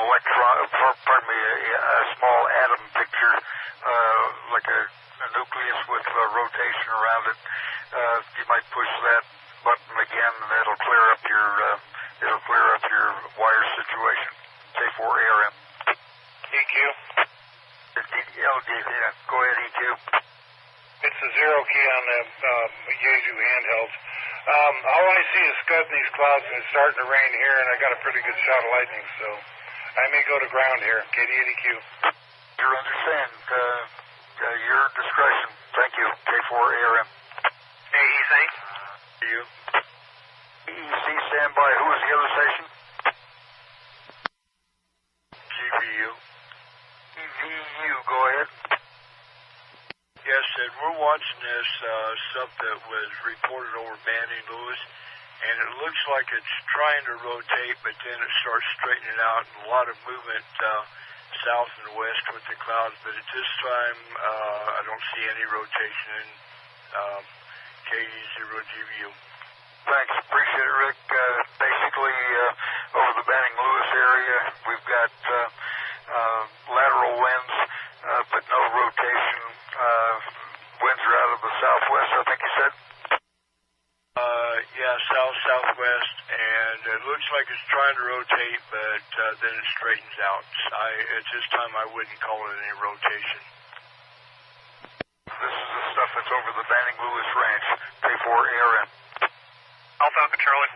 Speaker 1: electron, a small atom picture, like a nucleus with a rotation around it, you might push that button again, and that'll clear up your wire situation. K4ARM.
Speaker 6: EQ.
Speaker 1: Yeah, go ahead, EQ.
Speaker 6: It's the 0 key on the Yaesu handhelds. All I see is scud in these clouds, and it's starting to rain here, and I got a pretty good shot of lightning, so I may go to ground here. KD80Q.
Speaker 1: You understand. Your discretion. Thank you. K4ARM.
Speaker 9: AEC.
Speaker 1: You. EEC, stand by. Who is the other station? GVU. EVU, go ahead.
Speaker 16: Yes, Ed, we're watching this stuff that was reported over Banning Lewis, and it looks like it's trying to rotate, but then it starts straightening out, and a lot of movement south and west with the clouds, but at this time, I don't see any rotation in KD0GVU.
Speaker 1: Thanks. Appreciate it, Rick. Basically, over the Banning Lewis area, we've got lateral winds, but no rotation. Winds are out of the southwest, I think you said?
Speaker 16: Yeah, south-southwest, and it looks like it's trying to rotate, but then it straightens out. At this time, I wouldn't call it any rotation.
Speaker 1: This is the stuff that's over the Banning Lewis Ranch. K4ARM.
Speaker 9: Alpha Charlie.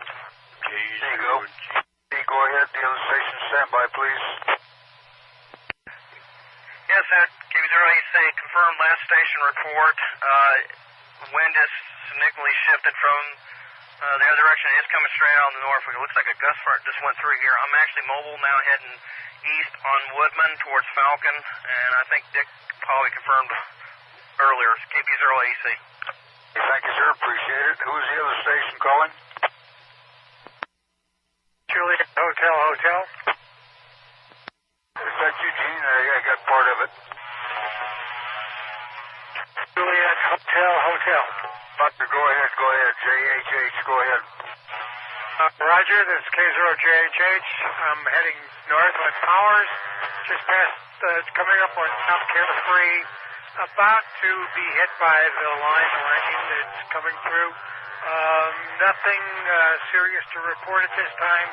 Speaker 1: There you go. Go ahead. The other station, stand by, please.
Speaker 9: Yes, sir. KB0AC, confirmed last station report. Wind has significantly shifted from the other direction. It is coming straight out in the north. It looks like a gust front just went through here. I'm actually mobile now, heading east on Woodman towards Falcon, and I think Dick probably confirmed earlier. KB0AC.
Speaker 1: Thank you, sir. Appreciate it. Who is the other station calling?
Speaker 15: Juliet Hotel.
Speaker 1: Is that Eugene? I got part of it.
Speaker 15: Juliet Hotel.
Speaker 1: Doctor, go ahead. JHH, go ahead.
Speaker 15: Roger, this is K0JHH. I'm heading north on Powers, just past, coming up on South Carefree, about to be hit by the line of rain that's coming through. Nothing serious to report at this time,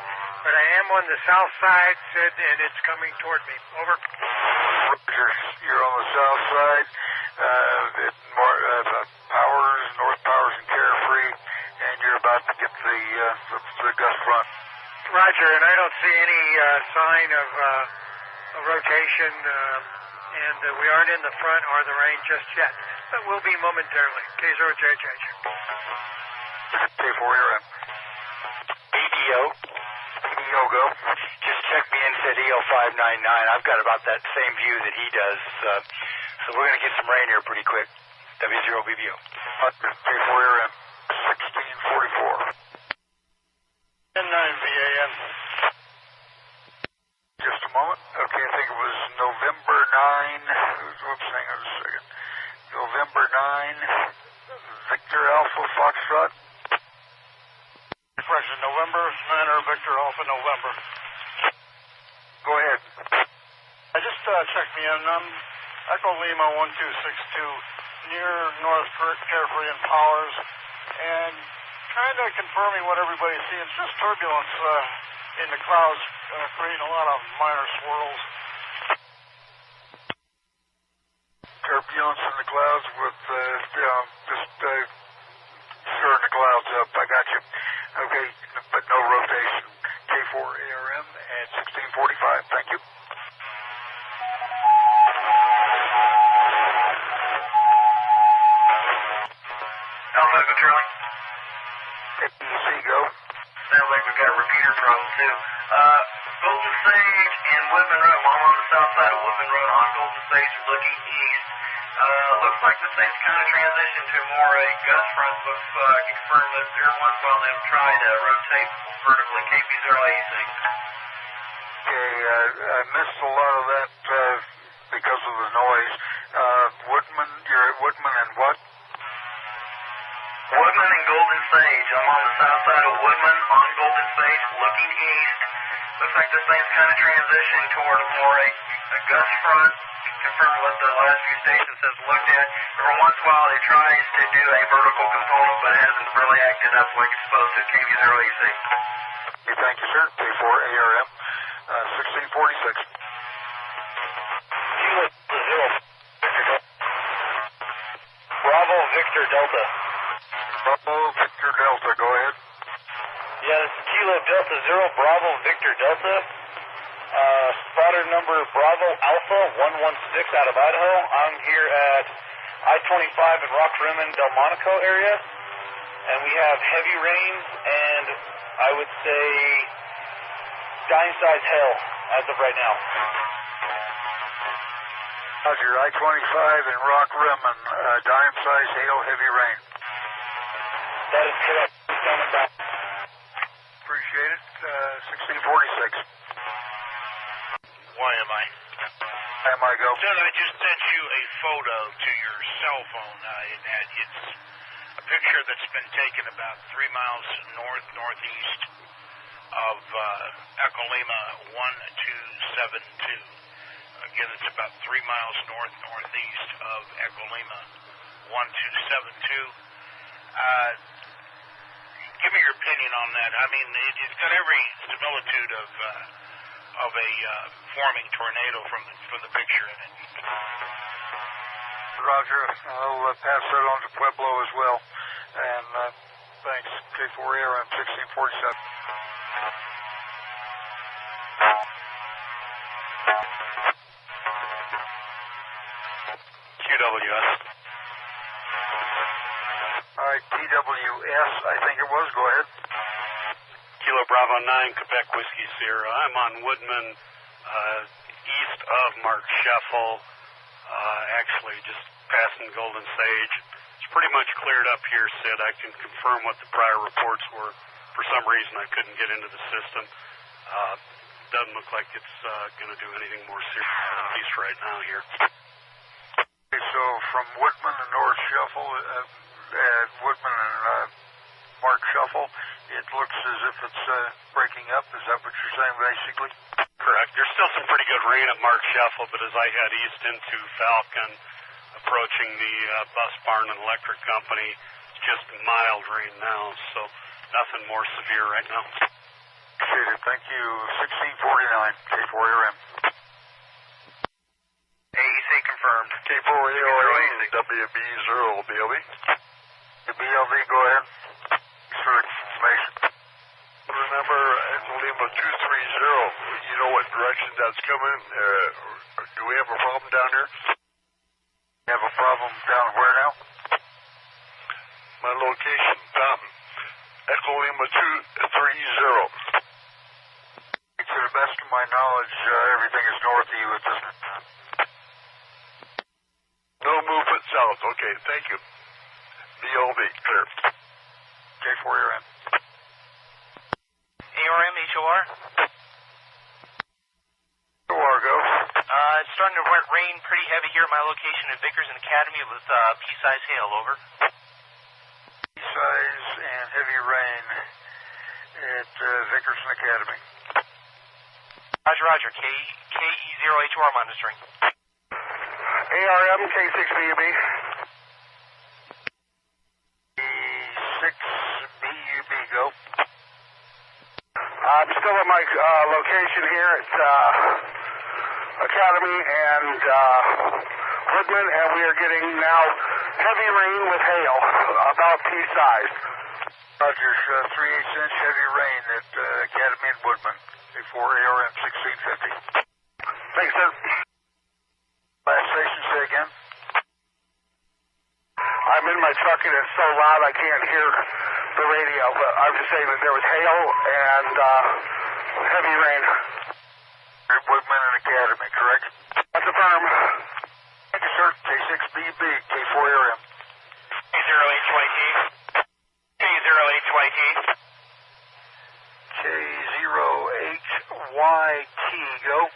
Speaker 15: but I am on the south side, Sid, and it's coming toward me. Over.
Speaker 1: Roger, you're on the south side. Powers, North Powers and Carefree, and you're about to get the gust front.
Speaker 15: Roger, and I don't see any sign of a rotation, and we aren't in the front or the rain just yet. But we'll be momentarily. K0JH.
Speaker 1: K4ARM.
Speaker 17: EDO.
Speaker 1: EDO, go.
Speaker 17: Just check me in, said EO599. I've got about that same view that he does. So we're going to get some rain here pretty quick. W0BBO.
Speaker 1: K4ARM.
Speaker 18: Victor Alpha November.
Speaker 1: Go ahead.
Speaker 18: I just checked me in. I'm Echo Lima 1262 near North Carefree and Powers, and kind of confirming what everybody's seeing. It's just turbulence in the clouds, creating a lot of minor swirls.
Speaker 1: Turbulence in the clouds with just stirring the clouds up. I got you. Okay, but no rotation. K4ARM at 1645. Thank you.
Speaker 9: Alpha Echo Charlie.
Speaker 1: KPC, go.
Speaker 9: Sounds like we've got a repeater problem too. Golden Sage and Woodman Road. I'm on the south side of Woodman Road on Golden Sage looking east. Looks like the thing's kind of transitioned to more a gust front. Looks confirmed that every once in a while they'll try to rotate vertically. KB0SRJ.
Speaker 1: Okay, I missed a lot of that because of the noise. Woodman, you're at Woodman and what?
Speaker 9: Woodman and Golden Sage. I'm on the south side of Woodman on Golden Sage looking east. Looks like this thing's kind of transitioned toward more a gust front. Confirmed what the last few stations has looked at. Every once in a while it tries to do a vertical component, but it hasn't really acted up like it's supposed to. KB0SRJ.
Speaker 1: Okay, thank you, sir. K4ARM, 1646.
Speaker 18: Bravo Victor Delta.
Speaker 1: Bravo Victor Delta, go ahead.
Speaker 18: Yeah, this is Kilo Delta 0, Bravo Victor Delta. Spotter number Bravo Alpha 116 out of Idaho. I'm here at I-25 in Rock Rimmon, Delmonico area. And we have heavy rain and I would say dime-sized hail as of right now.
Speaker 1: Roger, I-25 in Rock Rimmon, dime-sized hail, heavy rain.
Speaker 18: That is correct. Coming back.
Speaker 1: Appreciate it. 1646.
Speaker 6: Why am I?
Speaker 1: Am I go?
Speaker 6: Said I just sent you a photo to your cell phone, and that it's a picture that's been taken about 3 miles northeast of Echo Lima 1272. Again, it's about 3 miles northeast of Echo Lima 1272. Give me your opinion on that. I mean, it's got every similitude of a forming tornado from the picture in it.
Speaker 1: Roger. I'll pass that on to Pueblo as well. And thanks. K4ARM 1647.
Speaker 18: QWS.
Speaker 1: All right, TWS, I think it was. Go ahead.
Speaker 18: Kilo Bravo 9, Quebec Whiskey Sierra. I'm on Woodman, east of Mark Scheffel, actually just passing Golden Sage. It's pretty much cleared up here, Sid. I can confirm what the prior reports were. For some reason, I couldn't get into the system. Doesn't look like it's going to do anything more serious, at least right now here.
Speaker 1: Okay, so from Woodman to North Scheffel, Woodman and Mark Scheffel, it looks as if it's breaking up. Is that what you're saying, basically?
Speaker 18: Correct. There's still some pretty good rain at Mark Scheffel, but as I head east into Falcon, approaching the bus barn and electric company, it's just mild rain now, so nothing more severe right now.
Speaker 1: Appreciate it. Thank you. 1649, K4ARM.
Speaker 9: AEC confirmed.
Speaker 1: K4ARM, WB0, BLV. BLV, go ahead. Thanks for information.
Speaker 19: Remember, Echo Lima 230, you know what direction that's coming? Do we have a problem down here?
Speaker 1: Have a problem down where now?
Speaker 19: My location, Fountain. Echo Lima 230.
Speaker 1: To the best of my knowledge, everything is north of you at this time.
Speaker 19: No movement south. Okay, thank you. BLV, clear.
Speaker 1: K4ARM.
Speaker 20: ARM, HOR?
Speaker 1: HOR, go.
Speaker 20: It's starting to rain pretty heavy here at my location at Vickers Academy with pea-size hail, over.
Speaker 1: Pea-size and heavy rain at at Vickers and Academy.
Speaker 20: Roger. KE0H1 monitoring.
Speaker 15: ARM K6BUB.
Speaker 1: K6BUB, go.
Speaker 15: I'm still at my location here at Academy and Woodman, and we are getting now heavy rain with hail, about pea-sized.
Speaker 1: Roger, 3/8-inch heavy rain at Academy and Woodman, before ARM 1650.
Speaker 15: Thanks, sir.
Speaker 1: Last station, say again.
Speaker 15: I'm in my truck and it's so loud I can't hear the radio, but I'm just saying that there was hail and heavy rain.
Speaker 1: Woodman and Academy, correct?
Speaker 15: That's a firm.
Speaker 1: Thank you, sir. K6BB, K4ARM.
Speaker 20: K0HYT. K0HYT.
Speaker 1: K0HYT, go.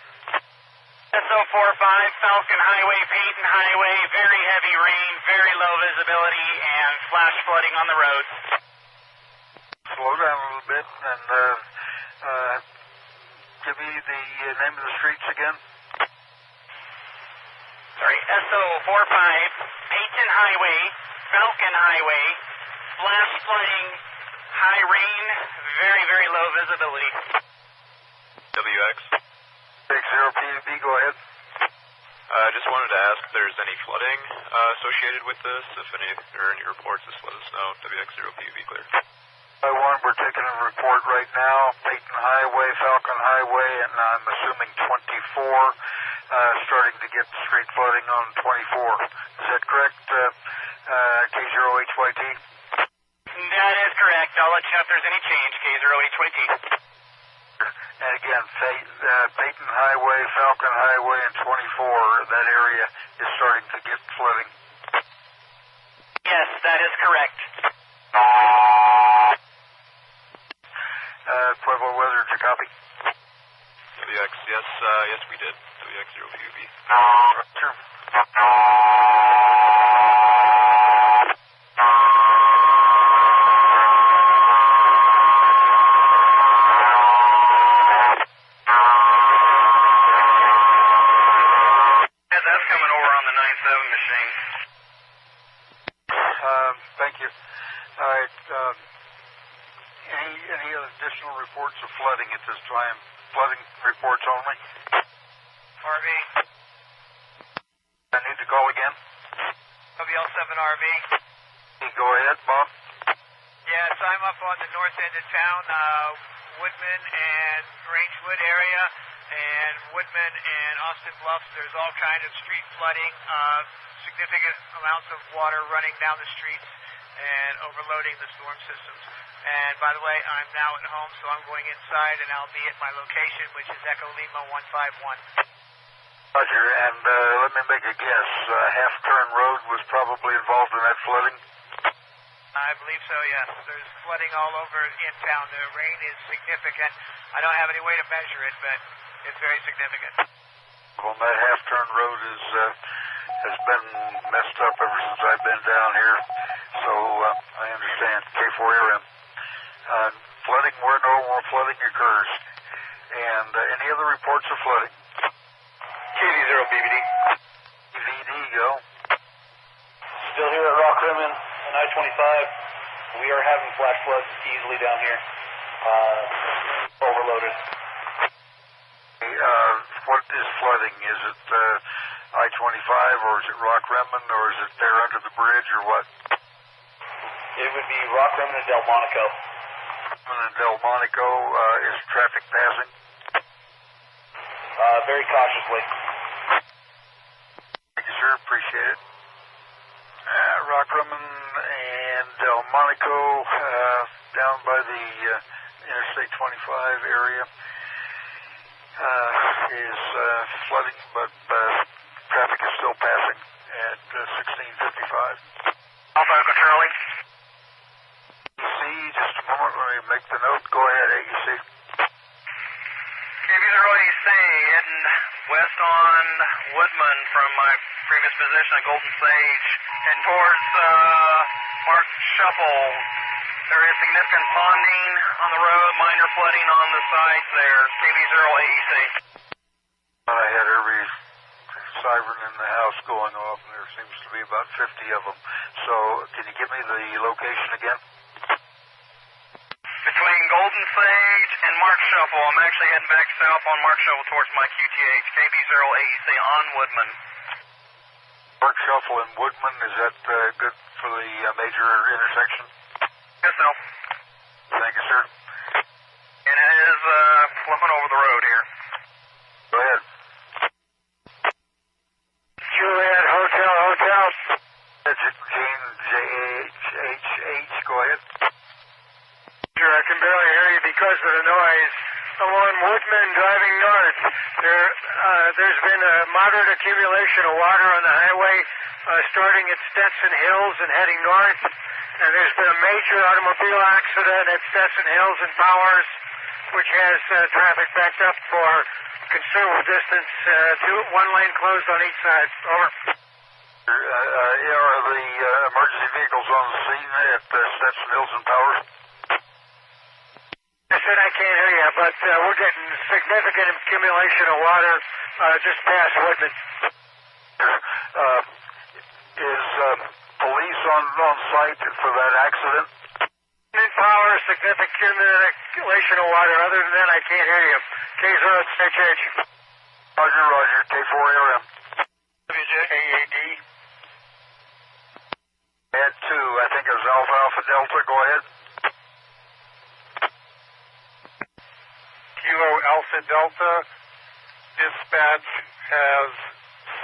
Speaker 12: SO45, Falcon Highway, Peyton Highway, very heavy rain, very low visibility, and flash flooding on the road.
Speaker 1: Slow down a little bit and give me the name of the streets again.
Speaker 12: Sorry, SO45, Peyton Highway, Falcon Highway, flash flooding, high rain, very, very low visibility.
Speaker 13: WX.
Speaker 1: 60PUB, go ahead.
Speaker 13: I just wanted to ask if there's any flooding associated with this. If any or any reports, just let us know. WX0PUB clear.
Speaker 1: By one, we're taking a report right now. Peyton Highway, Falcon Highway, and I'm assuming 24, starting to get street flooding on 24. Is that correct, K0HYT?
Speaker 12: That is correct. I'll let you know if there's any change, K0HYT.
Speaker 1: And again, Peyton Highway, Falcon Highway, and 24, that area is starting to get flooding.
Speaker 12: Yes, that is correct.
Speaker 1: Pueblo Weather, did you copy?
Speaker 13: WX, yes we did. WX0PUB.
Speaker 1: Sure.
Speaker 9: That's coming over on the 9-7 machine.
Speaker 1: Thank you. All right. Any additional reports of flooding at this time? Flooding reports only?
Speaker 10: RV.
Speaker 1: I need to call again?
Speaker 10: WL7RV.
Speaker 1: Go ahead, Bob.
Speaker 10: Yes, I'm up on the north end of town, Woodman and Rangewood area, and Woodman and Austin Bluffs. There's all kinds of street flooding, significant amounts of water running down the streets and overloading the storm systems. And by the way, I'm now at home, so I'm going inside, and I'll be at my location, which is Echo Lima 151.
Speaker 1: Roger, and let me make a guess. Half Turn Road was probably involved in that flooding?
Speaker 10: I believe so, yes. There's flooding all over in town. The rain is significant. I don't have any way to measure it, but it's very significant.
Speaker 1: Well, that Half Turn Road has been messed up ever since I've been down here, so I understand. K4ARM. Flooding where normal flooding occurs. And any other reports of flooding?
Speaker 9: KD0BBD.
Speaker 1: BVD, go.
Speaker 21: Still here at Rock Rimmon on I-25. We are having flash floods easily down here. Overloaded.
Speaker 1: What is flooding? Is it I-25, or is it Rock Rimmon, or is it there under the bridge, or what?
Speaker 21: It would be Rock Rimmon and Delmonico.
Speaker 1: And Delmonico, is traffic passing?
Speaker 21: Very cautiously.
Speaker 1: Thank you, sir. Appreciate it. Rock Rimmon and Delmonico, down by the Interstate 25 area, is flooding, but traffic is still passing at 1655.
Speaker 9: Alpha Echo Charlie.
Speaker 1: AEC, just a moment, let me make the note. Go ahead, AEC.
Speaker 9: KB0AC, heading west on Woodman from my previous position at Golden Sage, heading towards Mark Shuffle, There is significant ponding on the road, minor flooding on the site there. KB0AEC.
Speaker 1: I had every siren in the house going off, and there seems to be about 50 of them. So, can you give me the location again?
Speaker 9: Between Golden Sage and Mark Shuffle. I'm actually heading back south on Mark Shuffle towards my QTH. KB0AEC on Woodman.
Speaker 1: Mark Shuffle and Woodman, is that good for the major intersection?
Speaker 9: Yes, sir.
Speaker 1: Thank you, sir.
Speaker 9: And it is flipping over the road here.
Speaker 1: Go ahead.
Speaker 15: Juliet Hotel.
Speaker 1: Gene JHH, go ahead.
Speaker 15: Sure, I can barely hear you because of the noise. I'm on Woodman driving north. There's been a moderate accumulation of water on the highway starting at Stetson Hills and heading north. And there's been a major automobile accident at Stetson Hills and Powers, which has traffic backed up for considerable distance. One lane closed on each side. Over.
Speaker 1: Are the emergency vehicles on the scene at Stetson Hills and Powers?
Speaker 15: I said I can't hear you, but we're getting significant accumulation of water just past Woodman.
Speaker 1: Is police on site for that accident?
Speaker 15: In Power, significant accumulation of water. Other than that, I can't hear you. KB0SRJ.
Speaker 1: Roger. K4ARM.
Speaker 15: WJAAD.
Speaker 1: Add 2, I think it was Alpha Delta. Go ahead.
Speaker 5: Kilo Alpha Delta, dispatch has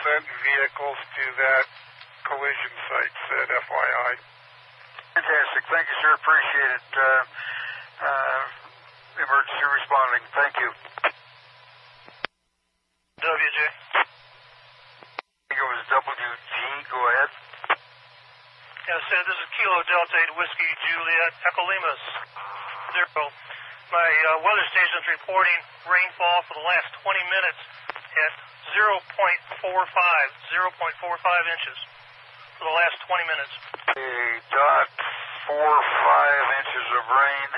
Speaker 5: sent vehicles to that collision site, said FYI.
Speaker 1: Fantastic. Thank you, sir. Appreciate it. Emergency responding. Thank you.
Speaker 11: WJ.
Speaker 1: I think it was WG. Go ahead.
Speaker 11: Yeah, said this is Kilo Delta 8 Whiskey Juliet Echo Lima 0. My weather station's reporting rainfall for the last 20 minutes at 0.45 inches for the last 20 minutes.
Speaker 1: .45 inches of rain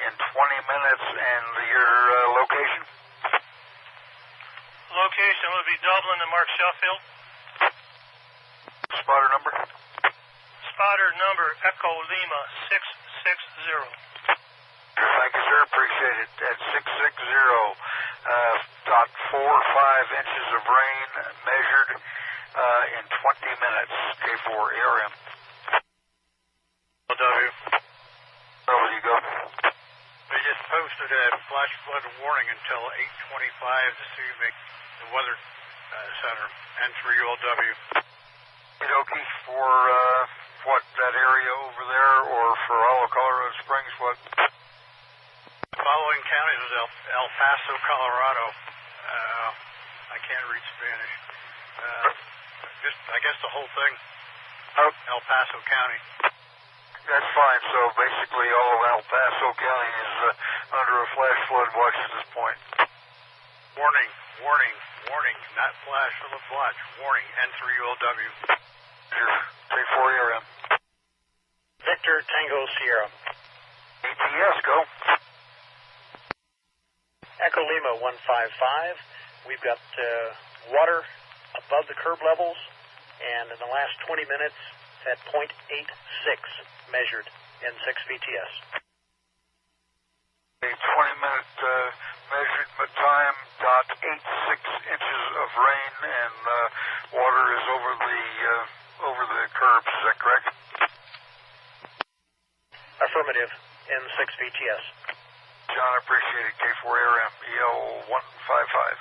Speaker 1: in 20 minutes, and your location?
Speaker 11: Location would be Dublin and Mark Sheffield.
Speaker 1: Spotter number?
Speaker 11: Spotter number Echo Lima 660.
Speaker 1: Thank you, sir. Appreciate it. At 660.45 inches of rain measured in 20 minutes. K4ARM.
Speaker 17: W.
Speaker 1: Over you go.
Speaker 17: They just posted a flash flood warning until 8:25 this evening. The Weather Center, N3ULW.
Speaker 1: Okay, for what, that area over there, or for all of Colorado Springs, what?
Speaker 17: Following counties is El Paso, Colorado. I can't read Spanish. I guess the whole thing. El Paso County.
Speaker 1: That's fine. So basically all of El Paso County is under a flash flood watch at this point.
Speaker 17: Warning. Not flash, full of watch. Warning, N3ULW.
Speaker 1: K4ARM.
Speaker 12: Victor Tango Sierra.
Speaker 1: ATS, go.
Speaker 12: Echo Lima 155. We've got water above the curb levels, and in the last 20 minutes at 0.86 measured in 6 VTS.
Speaker 1: A 20-minute measurement time, .86 inches of rain, and water is over the curbs. Is that correct?
Speaker 12: Affirmative in 6 VTS.
Speaker 1: John, appreciate it. K4ARM, EL155.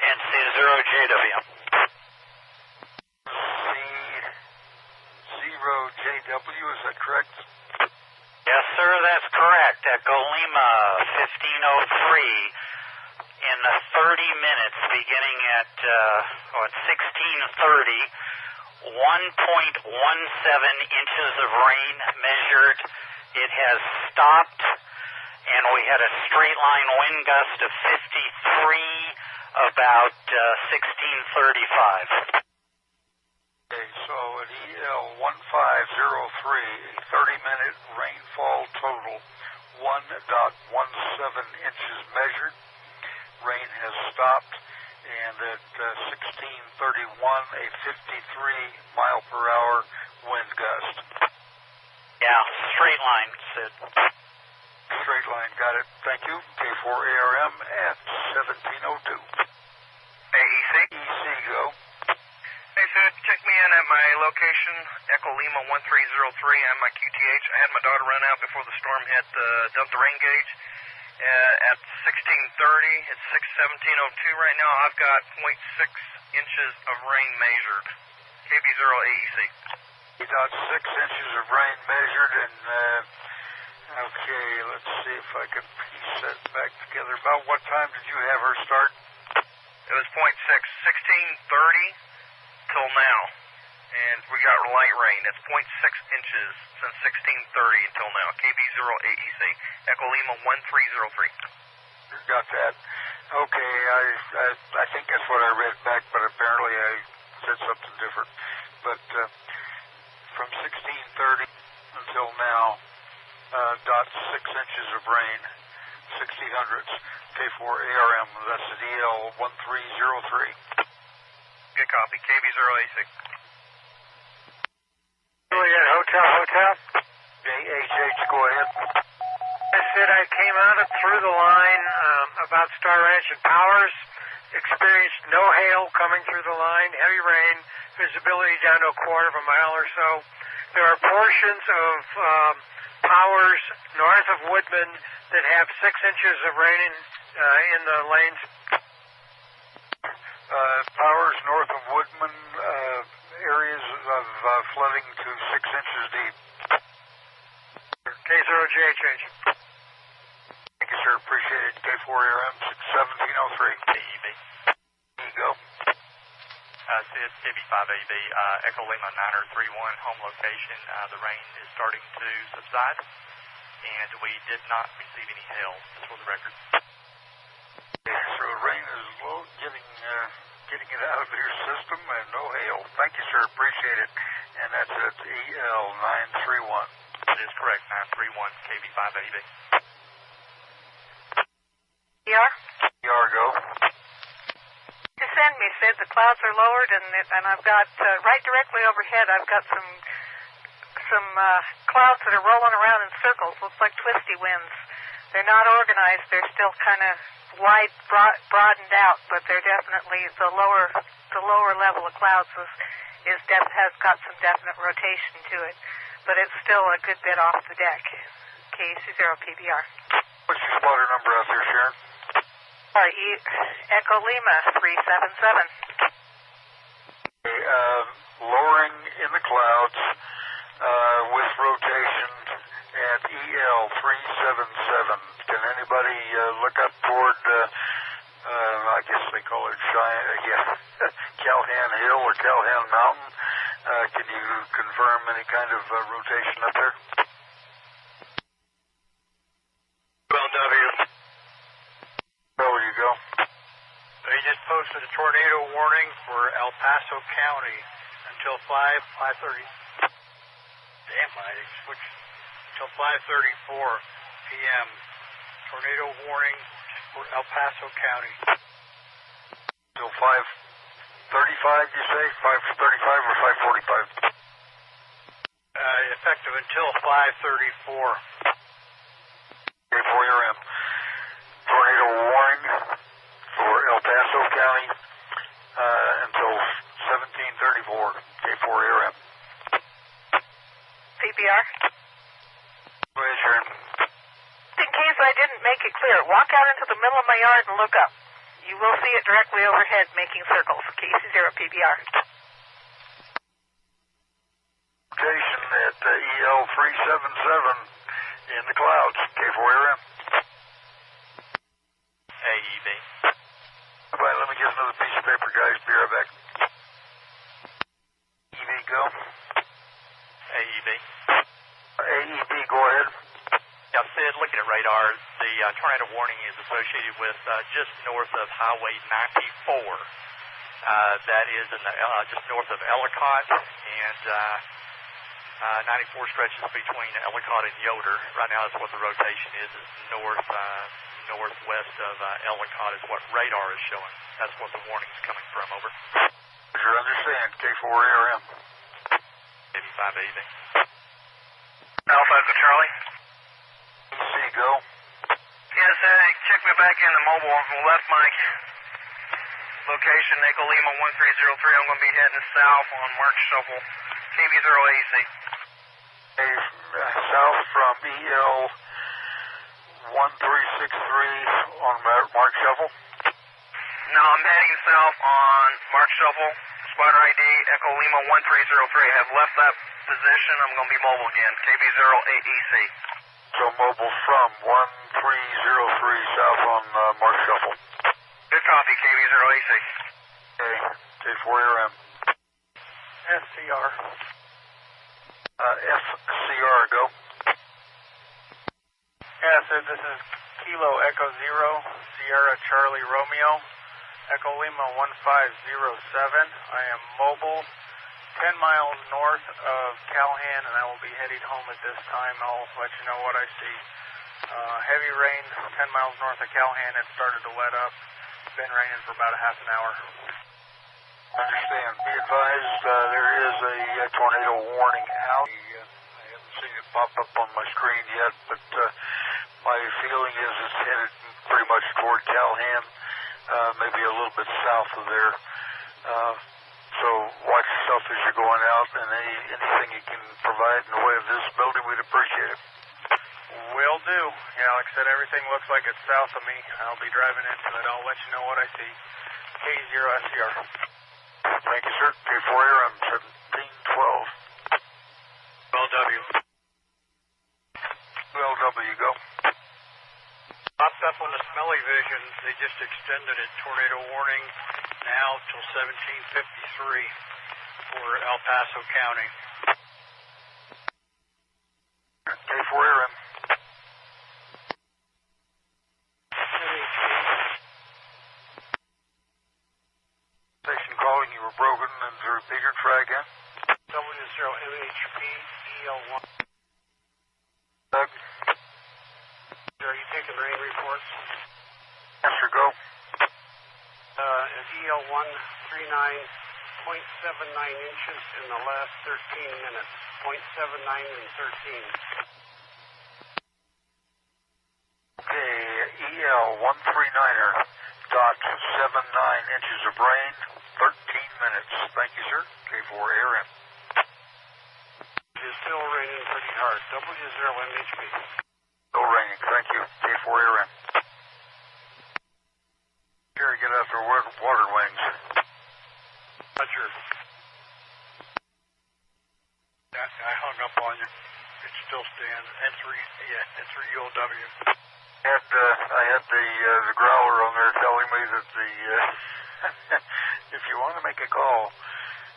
Speaker 12: And C0JW.
Speaker 1: C0JW, is that correct?
Speaker 12: Yes, sir, that's correct. Echo Lima 1503 in the 30 minutes beginning at 16:30, 1.17 inches of rain measured. It has stopped, and we had a straight line wind gust of 53 about 16:35.
Speaker 1: Okay, so at EL155, 30-minute rainfall total, 1.17 inches measured. Rain has stopped, and at 16:31, a 53-mile-per-hour wind gust.
Speaker 12: Yeah, straight line, Sid.
Speaker 1: Straight line, got it. Thank you. K4ARM at 1702.
Speaker 9: AEC?
Speaker 1: EC, go.
Speaker 9: Hey, Sid, check me in at my location, Echo Lima 1303. I'm my QTH. I had my daughter run out before the storm hit, dump the rain gauge. At 16:30, it's 6:17:02 right now. I've got 0.6 inches of rain measured. KB0AEC.
Speaker 1: 8.6 inches of rain measured, and okay, let's see if I can piece that back together. About what time did you have her start?
Speaker 9: It was 0.6, 16:30 till now, and we got light rain. It's 0.6 inches since 16:30 until now. KB0AEC, Echo Lima 1303.
Speaker 1: Got that. Okay, I think that's what I read back, but apparently I said something different. But from 16:30 until now, 0.6 inches of rain, 60 hundredths. K4ARM, that's the DL 1303.
Speaker 9: Good copy. KB0AEC.
Speaker 15: Juliet Hotel.
Speaker 1: JHH, go ahead.
Speaker 15: I said I came out through the line about Star Ranch and Powers, experienced no hail coming through the line, heavy rain, visibility down to a quarter of a mile or so. There are portions of Powers north of Woodman that have 6 inches of rain in the lanes.
Speaker 1: Powers north of Woodman, areas of flooding to 6 inches deep.
Speaker 15: K0JHH.
Speaker 1: Thank you, sir. Appreciate it. K4ARM 1703.
Speaker 4: AEB.
Speaker 1: There you go.
Speaker 4: Sid, KB5AB, Echo Lima 9031, home location. The rain is starting to subside, and we did not receive any hail, just for the record.
Speaker 1: So rain is low, getting it out of your system, and no hail. Thank you, sir. Appreciate it. And that's at EL 931.
Speaker 4: That is correct, 931, KB5AB.
Speaker 1: ER, go.
Speaker 22: To send me, Sid, the clouds are lowered, and I've got right directly overhead. I've got some clouds that are rolling around in circles. Looks like twisty winds. They're not organized. They're still kind of wide, broadened out, but they're definitely the lower level of clouds has got some definite rotation to it, but it's still a good bit off the deck. KC0PBR.
Speaker 1: What's your spotter number out there, Sharon?
Speaker 22: Echo Lima 377.
Speaker 1: Lowering in the clouds with rotation at EL 377. Can anybody look up toward, I guess they call it Calhan Hill or Calhan Mountain? Can you confirm any kind of rotation up there?
Speaker 14: Well, W.
Speaker 1: There you go.
Speaker 17: They just posted a tornado warning for El Paso County until 5:30. Damn, I switched until 5:34 p.m. Tornado warning for El Paso County.
Speaker 1: Till 5:35, you say? 5:35 or 5:45?
Speaker 17: Effective until 5:34.
Speaker 1: K4ARM. Tornado warning for El Paso County until 17:34. K4ARM.
Speaker 22: PBR.
Speaker 1: Go ahead, Sharon.
Speaker 22: In case I didn't make it clear, walk out into the middle of my yard and look up. You will see it directly overhead making circles. KC0PBR.
Speaker 1: Rotation at EL 377 in the clouds. K4ARM.
Speaker 4: AEB.
Speaker 1: Bye, let me get another piece of paper, guys. Be right back. EV, go.
Speaker 4: AEB.
Speaker 1: AEB, go ahead.
Speaker 4: Yeah, Sid, looking at radar, the tornado warning is associated with just north of Highway 94. That is in the just north of Ellicott, and 94 stretches between Ellicott and Yoder. Right now that's what the rotation is northwest of Ellicott is what radar is showing. That's what the warning is coming from, over.
Speaker 1: Roger, understand. K4ARM.
Speaker 4: 85AV.
Speaker 9: Alpha Echo Charlie.
Speaker 1: EC, go.
Speaker 9: Yes, check me back in the mobile on the left mic. Location, Echo Lima 1303. I'm going to be heading south on Mark Shuffle, KB0AC.
Speaker 1: Okay, south from EL 1363 on Mark Shuffle.
Speaker 9: No, I'm heading south on Mark Shuffle, Spider ID, Echo Lima 1303. I have left that position. I'm going to be mobile again, KB08EC.
Speaker 1: So mobile from 1303 south on Mark Shuffle.
Speaker 9: Good copy, KB0AC.
Speaker 1: Okay, K4ARM.
Speaker 15: SCR.
Speaker 1: FCR, go.
Speaker 2: Yeah, so this is Kilo Echo Zero, Sierra Charlie Romeo, Echo Lima 1507. I am mobile 10 miles north of Calhan, and I will be heading home at this time. I'll let you know what I see. Heavy rain 10 miles north of Calhan. It started to let up. It's been raining for about a half an hour.
Speaker 1: Understand. Be advised, there is a tornado warning out. I haven't seen it pop up on my screen yet, but my feeling is it's headed pretty much toward Calhan, maybe a little bit south of there. So watch yourself as you're going out, and anything you can provide in the way of visibility, we'd appreciate it.
Speaker 2: Will do. Yeah, like I said, everything looks like it's south of me. I'll be driving into it. I'll let you know what I see. K0SCR.
Speaker 1: Thank you, sir. K4ARM 1712.
Speaker 2: LW.
Speaker 1: LW, go.
Speaker 15: Popped up on the Smelly Vision. They just extended it. Tornado warning now till 1753 for El Paso County.
Speaker 1: K4ARM. Station calling, you were broken, and the repeater, try again.
Speaker 15: W0MHP EL1.
Speaker 1: Doug?
Speaker 15: Are you taking rain reports?
Speaker 1: Yes, sir, go.
Speaker 15: EL1 39.79 inches in the last 13 minutes. 0.79 and 13.
Speaker 1: Okay, EL 139er. Dot 79 inches of rain, 13 minutes. Thank you, sir. K4ARM.
Speaker 15: It is still raining pretty hard. W0MHP.
Speaker 1: Still raining. Thank you. K4ARM. Gary, get out their water wings.
Speaker 15: Roger. I hung up on you. It still stands. N3 ULW.
Speaker 1: I had the growler on there telling me that if you want to make a call,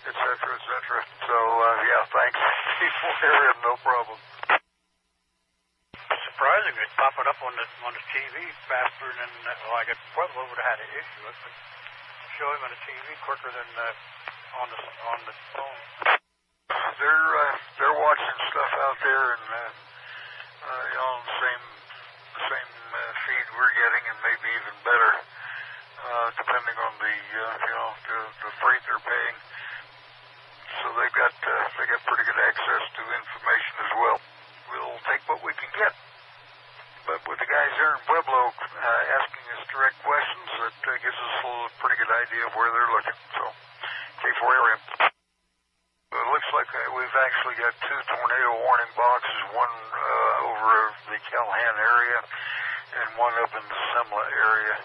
Speaker 1: et cetera, et cetera. So, yeah, thanks. K4ARM, no problem.
Speaker 15: Surprising, it's popping up on the TV faster than, I guess Pueblo would have had an issue with, but show him on the TV quicker than on the phone.
Speaker 1: They're watching stuff out there, and on the same feed we're getting, and maybe even better, depending on the freight they're paying. So they got pretty good access to information as well. We'll take what we can get. But with the guys here in Pueblo asking us direct questions, that gives us a pretty good idea of where they're looking. So, K4ARM. It looks like we've actually got two tornado warning boxes, one over the Calhan area and one up in the Simla area.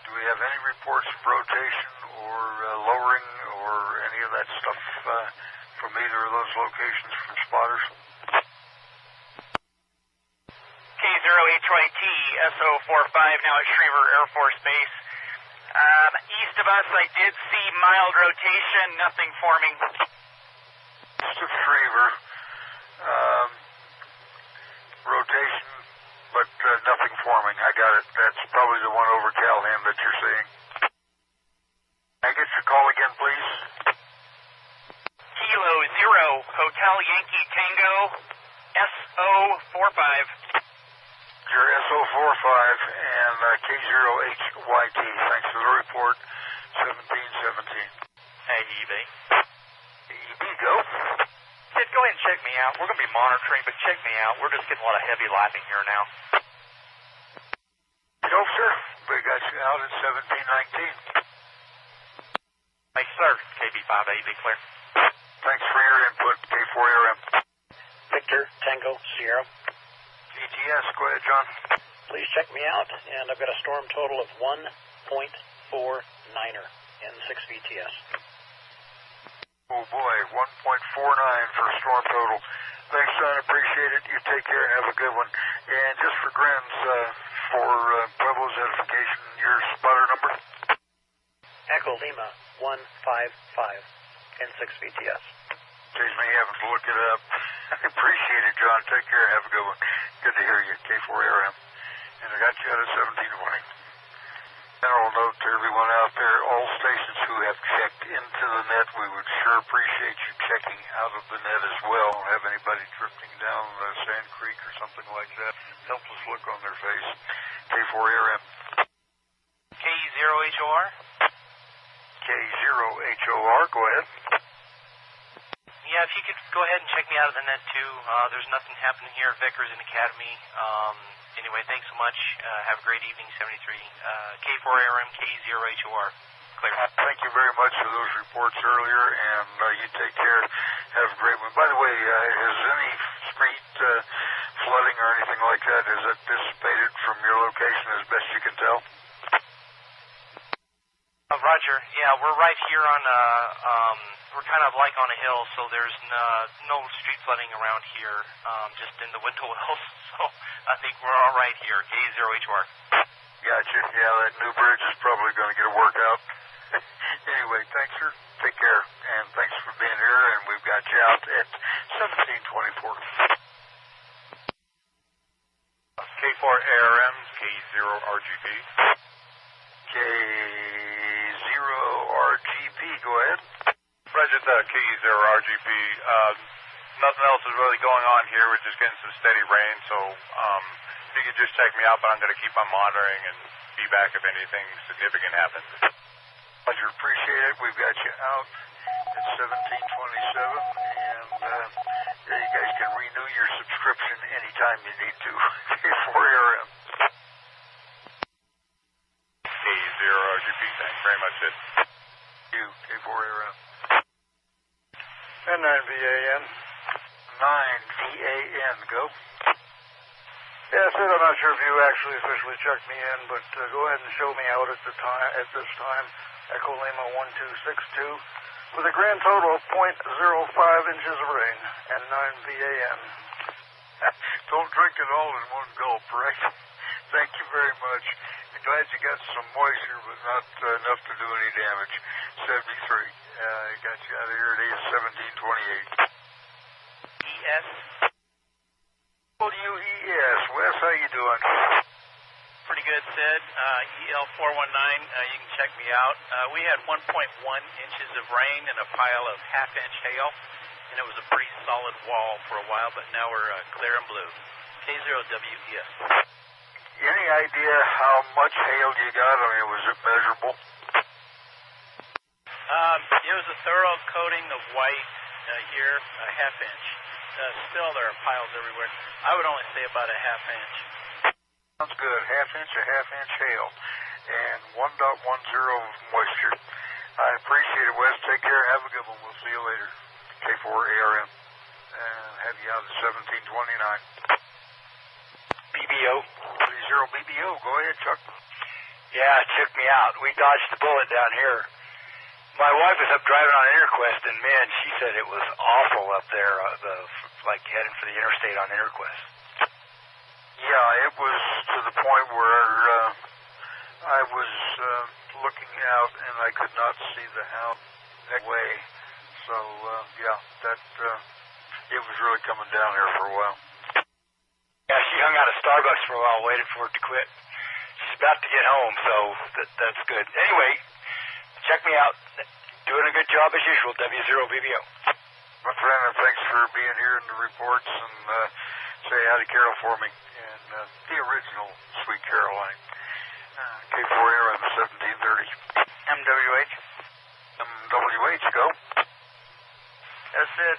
Speaker 1: Do we have any reports of rotation or lowering or any of that stuff from either of those locations from spotters?
Speaker 8: K0HYT SO45 now at Schriever Air Force Base. East of us, I did see mild rotation, nothing forming.
Speaker 1: East of Schriever, rotation, but nothing forming. I got it. That's probably the one over Calhan that you're seeing. Can I get your call again, please?
Speaker 8: Kilo Tango SO45.
Speaker 1: Your SO45 and K0HYT. Thanks for the report. 1717.
Speaker 4: Hey, EB.
Speaker 1: EB, go.
Speaker 4: Sid, go ahead and check me out. We're going to be monitoring, but check me out. We're just getting a lot of heavy lapping here now.
Speaker 1: No, sir. We got you out at 1719.
Speaker 4: Hey, sir. KB5A, be clear.
Speaker 1: Thanks for your input, K4ARM.
Speaker 3: Victor, Tango, Sierra.
Speaker 1: GTS, go ahead, John.
Speaker 3: Please check me out, and I've got a storm total of 1.49er in 6 VTS.
Speaker 1: Oh boy, 1.49 for storm total. Thanks, son. Appreciate it. You take care and have a good one. And just for grins, for Pueblo's edification, your spotter number?
Speaker 3: Echo Lima 155 in 6 VTS.
Speaker 1: Takes me having to look it up. I appreciate it, John. Take care and have a good one. Good to hear you, K4ARM. And I got you out at 1720. General note to everyone out there, all stations who have checked into the net, we would sure appreciate you checking out of the net as well. Don't have anybody drifting down Sand Creek or something like that. Helpless look on their face. K4ARM.
Speaker 20: K0HOR.
Speaker 1: K0HOR, go ahead.
Speaker 20: Yeah, if you could go ahead and check me out of the net too. There's nothing happening here at Vickers and Academy. Anyway, thanks so much. Have a great evening, 73. K4ARM, K0HOR. Clear.
Speaker 1: Thank you very much for those reports earlier, and you take care. Have a great one. By the way, has any street flooding or anything like that, has it dissipated from your location as best you can tell?
Speaker 20: Roger. Yeah, we're right here on we're kind of like on a hill, so there's no street flooding around here, just in the window wells. So I think we're all right here. K0HOR.
Speaker 1: Gotcha. Yeah, that new bridge is probably going to get a workout. Anyway, thanks, sir. Take care, and thanks for being here, and we've got you out at 1724.
Speaker 13: K4ARM, K0RGP.
Speaker 1: K0RGP, go ahead.
Speaker 13: Roger, K0RGP. Nothing else is really going on here. We're just getting some steady rain, so if you could just check me out, but I'm going to keep on monitoring and be back if anything significant happens.
Speaker 1: Roger, appreciate it. We've got you out at 1727, and you guys can renew your subscription anytime you need to. K4ARM.
Speaker 13: K0RGP, thanks very much, Sid.
Speaker 1: You, K4ARM.
Speaker 15: And 9VAN.
Speaker 1: 9VAN, go.
Speaker 15: Yeah, Sid, I'm not sure if you actually officially checked me in, but go ahead and show me out at this time. Echo Lima 1262 with a grand total of 0.05 inches of rain and 9VAN.
Speaker 1: Don't drink it all in one gulp, right? Thank you very much. I'm glad you got some moisture, but not enough to do any damage. 73. Got you out of here at 1728.
Speaker 20: ES.
Speaker 1: WES. Wes, how you doing?
Speaker 7: Pretty good, Sid. EL419, you can check me out. We had 1.1 inches of rain and a pile of half-inch hail, and it was a pretty solid wall for a while, but now we're clear and blue. K0WES.
Speaker 1: Any idea how much hail you got? I mean, was it measurable?
Speaker 7: It was a thorough coating of white here, a half-inch. Still, there are piles everywhere. I would only say about a half-inch.
Speaker 1: Sounds good. Half-inch hail. And 1.10 moisture. I appreciate it, Wes. Take care. Have a good one. We'll see you later. K4ARM. And have you out at 1729.
Speaker 23: BBO.
Speaker 1: 30 BBO. Go ahead, Chuck.
Speaker 23: Yeah, check me out. We dodged the bullet down here. My wife was up driving on Interquest, and man, she said it was awful up there, like heading for the interstate on Interquest.
Speaker 1: Yeah, it was to the point where I was looking out and I could not see the house that way. So, yeah, it was really coming down here for a while.
Speaker 23: Yeah, she hung out at Starbucks for a while, waited for it to quit. She's about to get home, so that's good. Anyway, check me out. Doing a good job as usual, W0BBO.
Speaker 1: My friend, and thanks for being here in the reports, and say hi to Carol for me, and the original Sweet Caroline. K4 Aaron, 1730.
Speaker 21: MWH.
Speaker 1: MWH, go.
Speaker 21: I said,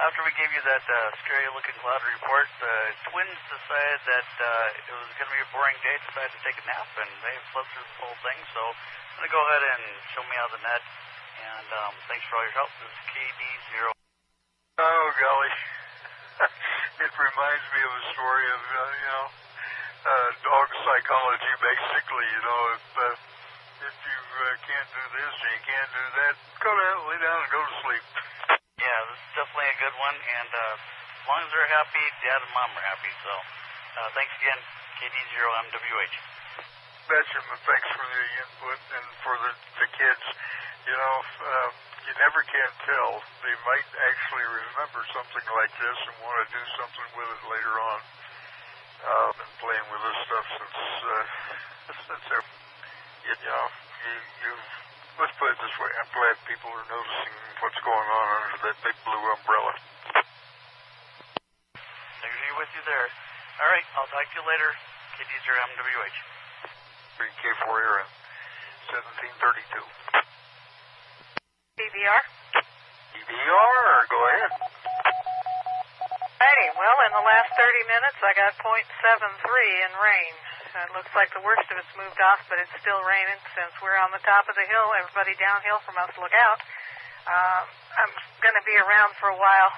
Speaker 21: after we gave you that scary-looking cloud report, the twins decided that it was going to be a boring day, decided to take a nap, and they slept through the whole thing, so I'm going to go ahead and show me out of the net, and thanks for all your help. This is KB0.
Speaker 1: Oh, golly. It reminds me of a story of, dog psychology, basically. If you can't do this and you can't do that, go down, lay down, and go to sleep.
Speaker 21: Yeah, this is definitely a good one, and as long as they're happy, Dad and Mom are happy, so thanks again, KD0MWH.
Speaker 1: Betcha, thanks for the input and for the kids. You never can tell. They might actually remember something like this and want to do something with it later on. I've been playing with this stuff since let's put it this way. I'm glad people are noticing what's going on under that big blue umbrella.
Speaker 21: I agree with you there. All right, I'll talk to you later. KD0MWH.
Speaker 1: K4 Aaron, 1732.
Speaker 22: PBR?
Speaker 1: PBR, go ahead.
Speaker 22: Righty, well, in the last 30 minutes, I got .73 in rain. It looks like the worst of it's moved off, but it's still raining. Since we're on the top of the hill, everybody downhill from us, look out. I'm going to be around for a while.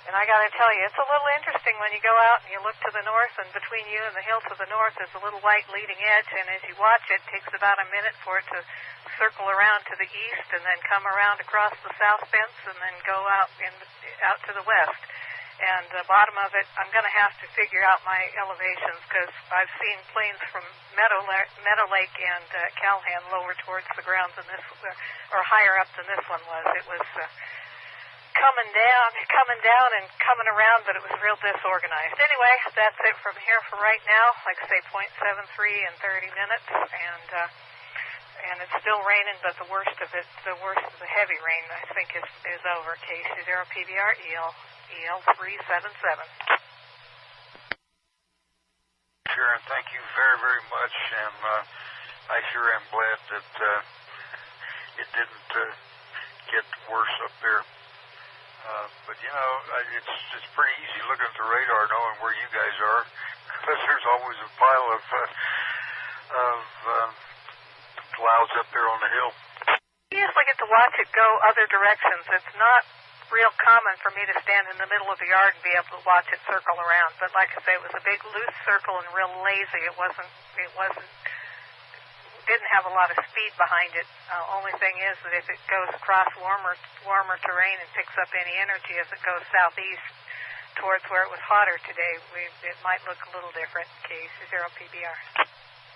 Speaker 22: And I got to tell you, it's a little interesting when you go out and you look to the north, and between you and the hill to the north is a little white leading edge, and as you watch it, it takes about a minute for it to circle around to the east and then come around across the south fence and then go out to the west. And the bottom of it, I'm going to have to figure out my elevations because I've seen planes from Meadow Lake and Calhoun lower towards the ground than this, or higher up than this one was. It was coming down and coming around, but it was real disorganized. Anyway, that's it from here for right now. Like I say, .73 in 30 minutes, and it's still raining, but the worst of the heavy rain, I think, is over. KC0 PBR EL 377.
Speaker 1: Sharon, thank you very, very much, and I sure am glad that it didn't get worse up there. But it's pretty easy looking at the radar knowing where you guys are, because there's always a pile of clouds up there on the hill.
Speaker 22: You usually get to watch it go other directions. It's not real common for me to stand in the middle of the yard and be able to watch it circle around. But like I say, it was a big loose circle and real lazy. It didn't have a lot of speed behind it. Only thing is that if it goes across warmer terrain and picks up any energy as it goes southeast towards where it was hotter today, it might look a little different. KC0 PBR.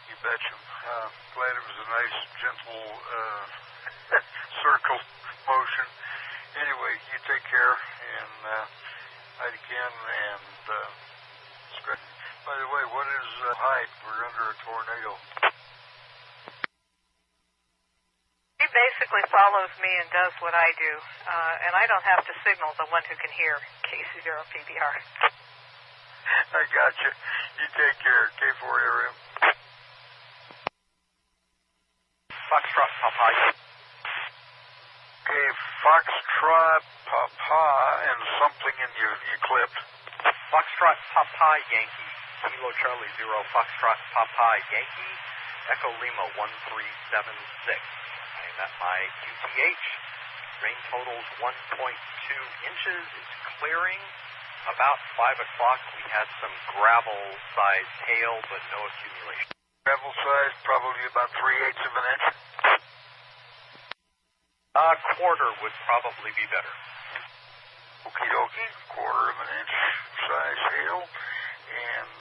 Speaker 1: You betcha. Glad it was a nice, gentle circle motion. Anyway, you take care, and night again, and by the way, what is height? We're under a tornado.
Speaker 22: He basically follows me and does what I do, and I don't have to signal the one who can hear. KC0 PBR.
Speaker 1: I got you. You take care. K4 area.
Speaker 4: Foxtrot Papa.
Speaker 1: Okay, Foxtrot Papa and something in you clipped.
Speaker 4: Foxtrot Papa Yankee. Kilo Charlie 0. Foxtrot Papa Yankee. Echo Lima 1376. I am at my QTH. Rain totals 1.2 inches. It's clearing. About 5 o'clock, we had some gravel-sized hail, but no accumulation.
Speaker 1: Gravel size, probably about 3/8 of an inch.
Speaker 4: A quarter would probably be better.
Speaker 1: Okie dokie, quarter of an inch size hail, and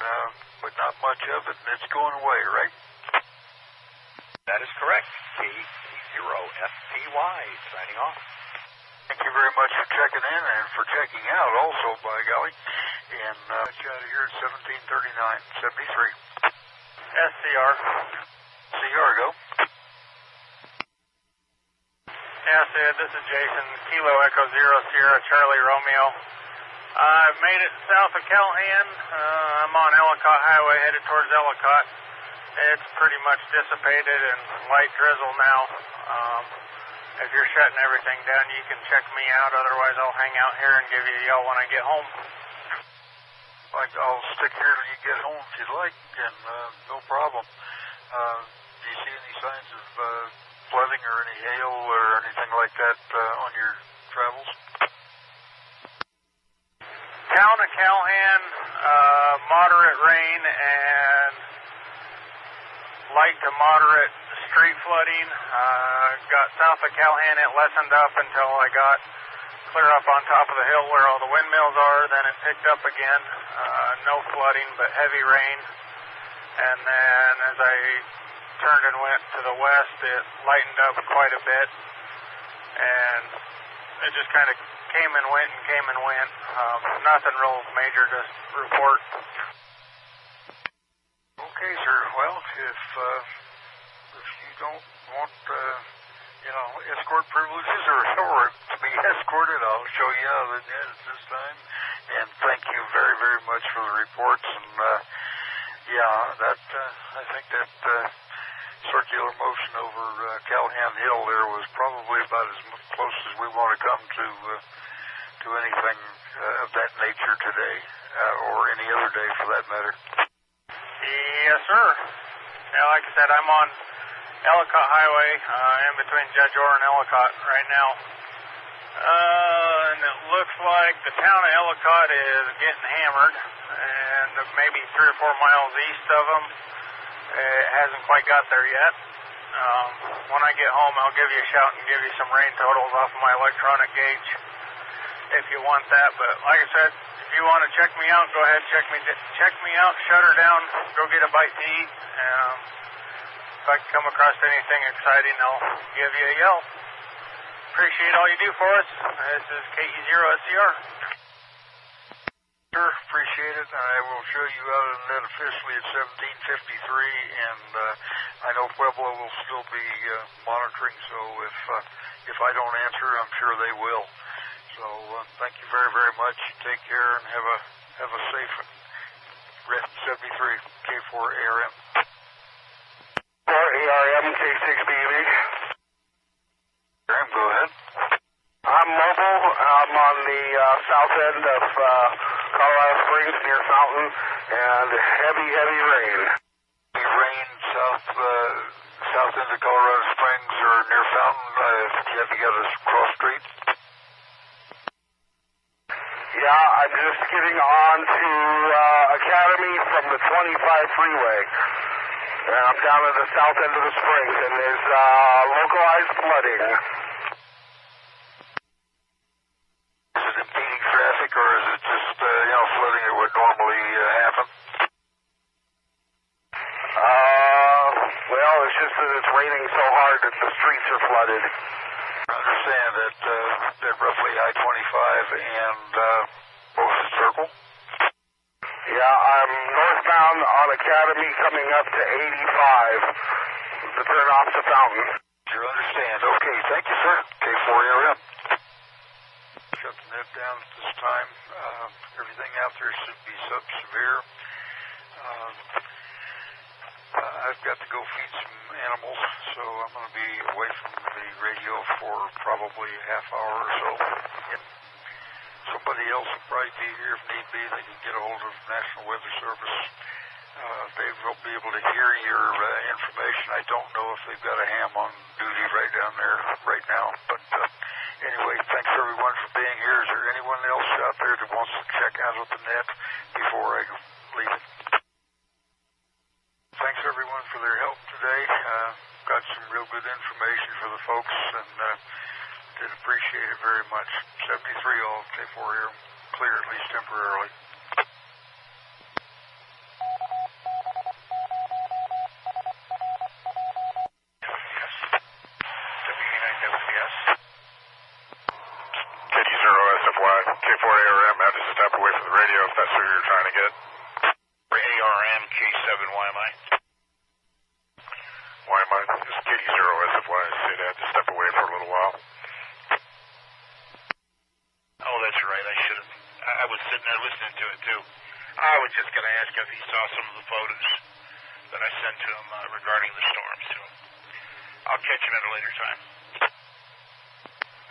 Speaker 1: but not much of it, and it's going away, right?
Speaker 4: That is correct. K0SPY signing off.
Speaker 1: Thank you very much for checking in and for checking out also, by golly. And get you out of here at 1739.73.
Speaker 2: SCR.
Speaker 1: CR, go.
Speaker 2: Yeah, Sid, this is Jason, Kilo Echo Zero Sierra Charlie Romeo. I've made it south of Calhan. I'm on Ellicott Highway headed towards Ellicott. It's pretty much dissipated and light drizzle now. If you're shutting everything down, you can check me out. Otherwise, I'll hang out here and give you a yell when I get home.
Speaker 1: I'll stick here till you get home if you'd like, and no problem. Do you see any signs of flooding or any hail or anything like that on your travels?
Speaker 2: Town of Calhan, moderate rain and light to moderate street flooding. Got south of Calhan, it lessened up until I got clear up on top of the hill where all the windmills are. Then it picked up again. No flooding, but heavy rain. And then as I turned and went to the west, it lightened up quite a bit. And it just kind of came and went and came and went. Nothing real major to report.
Speaker 1: Okay, sir. Well, if you don't want, escort privileges or to be escorted, I'll show you how that is this time. And thank you very, very much for the reports. And I think that circular motion over Calhan Hill there was probably about as close as we want to come to anything of that nature today, or any other day for that matter.
Speaker 2: Yes, sir. Yeah, like I said, I'm on Ellicott Highway, in between Judge Orr and Ellicott right now. And it looks like the town of Ellicott is getting hammered, and maybe 3 or 4 miles east of them. It hasn't quite got there yet. When I get home, I'll give you a shout and give you some rain totals off of my electronic gauge if you want that. But like I said, if you want to check me out, go ahead, check me out, shut her down, go get a bite to eat. If I come across anything exciting, I'll give you a yell. Appreciate all you do for us. This is KB0SRJ.
Speaker 1: Sure, appreciate it. I will show you out of that officially at 1753, and I know Pueblo will still be monitoring, so if I don't answer, I'm sure they will. So thank you very, very much. Take care and have a safe 73 K4ARM.
Speaker 6: 4ARM K6BB.
Speaker 1: Go ahead.
Speaker 6: I'm mobile. I'm on the south end of Colorado Springs near Fountain, and heavy rain.
Speaker 1: Rain south end of Colorado Springs or near Fountain. Have you got a cross street?
Speaker 6: Yeah, I'm just getting on to Academy from the 25 freeway. And I'm down at the south end of the Springs, and there's localized flooding.
Speaker 1: Is it impeding traffic, or is it just flooding that would normally happen?
Speaker 6: Well, it's just that it's raining so hard that the streets are flooded.
Speaker 1: I understand that roughly I-25 and Moses Circle.
Speaker 6: Yeah, I'm northbound on Academy coming up to 85 to turn off to Fountain.
Speaker 1: You understand. Okay, thank you, sir. K4ARM. Shut the net down at this time. Everything out there should be sub-severe. I've got to go feed some animals, so I'm going to be away from the radio for probably a half hour or so. Somebody else will probably be here if need be. They can get a hold of National Weather Service. They will be able to hear your information. I don't know if they've got a ham on duty right down there right now. But anyway, thanks everyone for being here. Is there anyone else out there that wants to check out of the net before I leave it? Thanks everyone for their help today. Got some real good information for the folks, and did appreciate it very much. 73 all K4 here, clear at least temporarily.
Speaker 16: KD0SFY, K4ARM, I had to step away from the radio if that's who you're trying to get.
Speaker 18: ARM K7YMI.
Speaker 16: YMI, this is KD0SFY, I said I had to step away for a little while.
Speaker 18: sitting there listening to it, too. I was just going to ask if he saw some of the photos that I sent to him regarding the storm, so I'll catch him at a later time.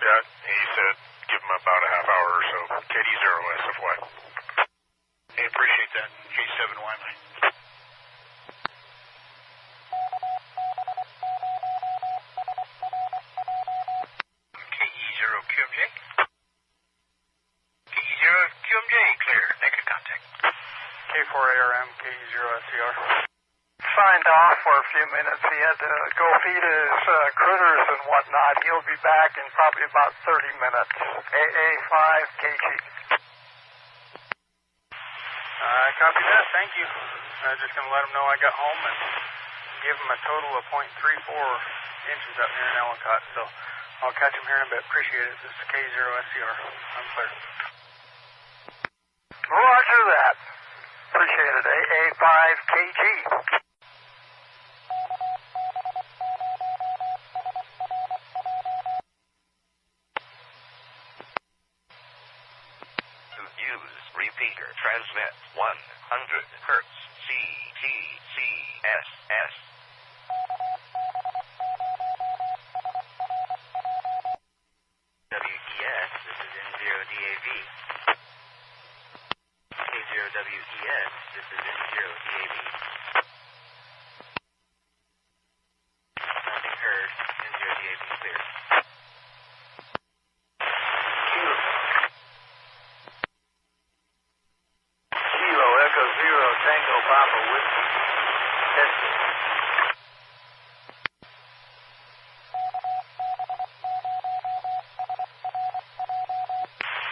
Speaker 16: Yeah, he said give him about a half hour or so. KD0SFY.
Speaker 18: Hey, appreciate that. K7YMI.
Speaker 5: KE0QMJ. KE0QMJ, clear. Negative contact.
Speaker 2: K4ARM, KE0SCR.
Speaker 1: Signed off for a few minutes. He had to go feed his critters and whatnot. He'll be back in probably about 30 minutes. AA5KG.
Speaker 2: Copy that. Thank you. I'm just going to let him know I got home and give him a total of 0.34 inches up here in Ellicott. So I'll catch him here in a bit. Appreciate it. This is K0SCR. I'm clear.
Speaker 1: Roger that. Appreciate it. AA5KG.
Speaker 5: Repeater transmit 100 hertz CTCSS. WES, this is N0DAV. K0WES, this is N0DAV. Nothing heard, N0DAV clear.
Speaker 1: Tango Papa Whiskey. Testing.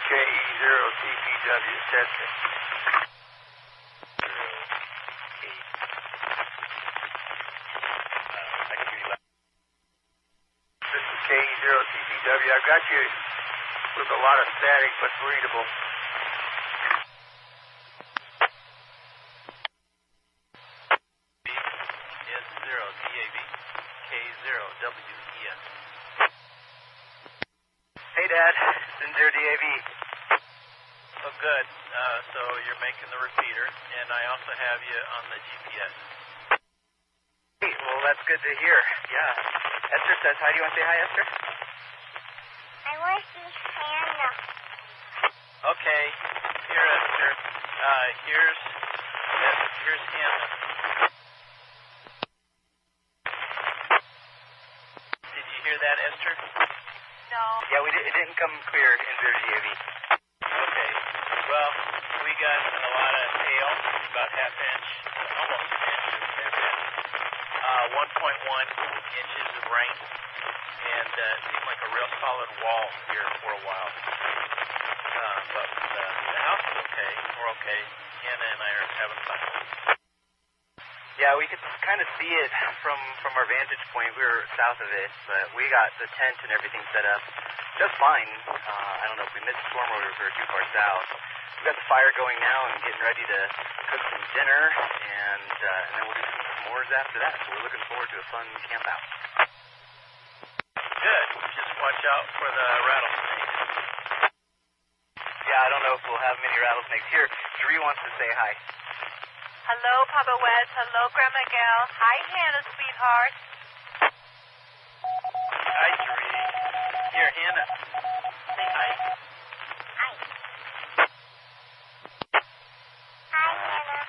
Speaker 1: KE0TPW testing. This is KE0TPW. I've got you with a lot of static but readable.
Speaker 5: Hey, Dad. It's N0DAV.
Speaker 7: Oh, good. So you're making the repeater, and I also have you on the GPS.
Speaker 5: Hey, well, that's good to hear. Yeah. Esther says hi. Do you want to say hi, Esther?
Speaker 10: I want to see Hannah.
Speaker 7: Okay. Here, Esther. Here's Hannah. Did you hear that, Esther?
Speaker 10: No.
Speaker 5: Yeah, it didn't come clear in N0DAV.
Speaker 7: Okay. Well, we got a lot of hail, about half inch, almost an inch of half inch, 1.1 inches of rain, and it seemed like a real solid wall here for a while. But the house is okay. We're okay. Hannah and I are having fun.
Speaker 5: Yeah, we could kind of see it from our vantage point. We were south of it, but we got the tent and everything set up just fine. I don't know if we missed storm orders or too far south. We got the fire going now and getting ready to cook some dinner, and then we'll do some s'mores after that. So we're looking forward to a fun camp out.
Speaker 7: Good. Just watch out for the rattlesnakes.
Speaker 5: Yeah, I don't know if we'll have many rattlesnakes here. Sheree wants to say hi.
Speaker 10: Hello, Papa Wes. Hello, Grandma Gal. Hi, Hannah, sweetheart.
Speaker 7: Hi, Sheree. Here, Hannah. Say hi.
Speaker 10: Hi. Hi, Hannah.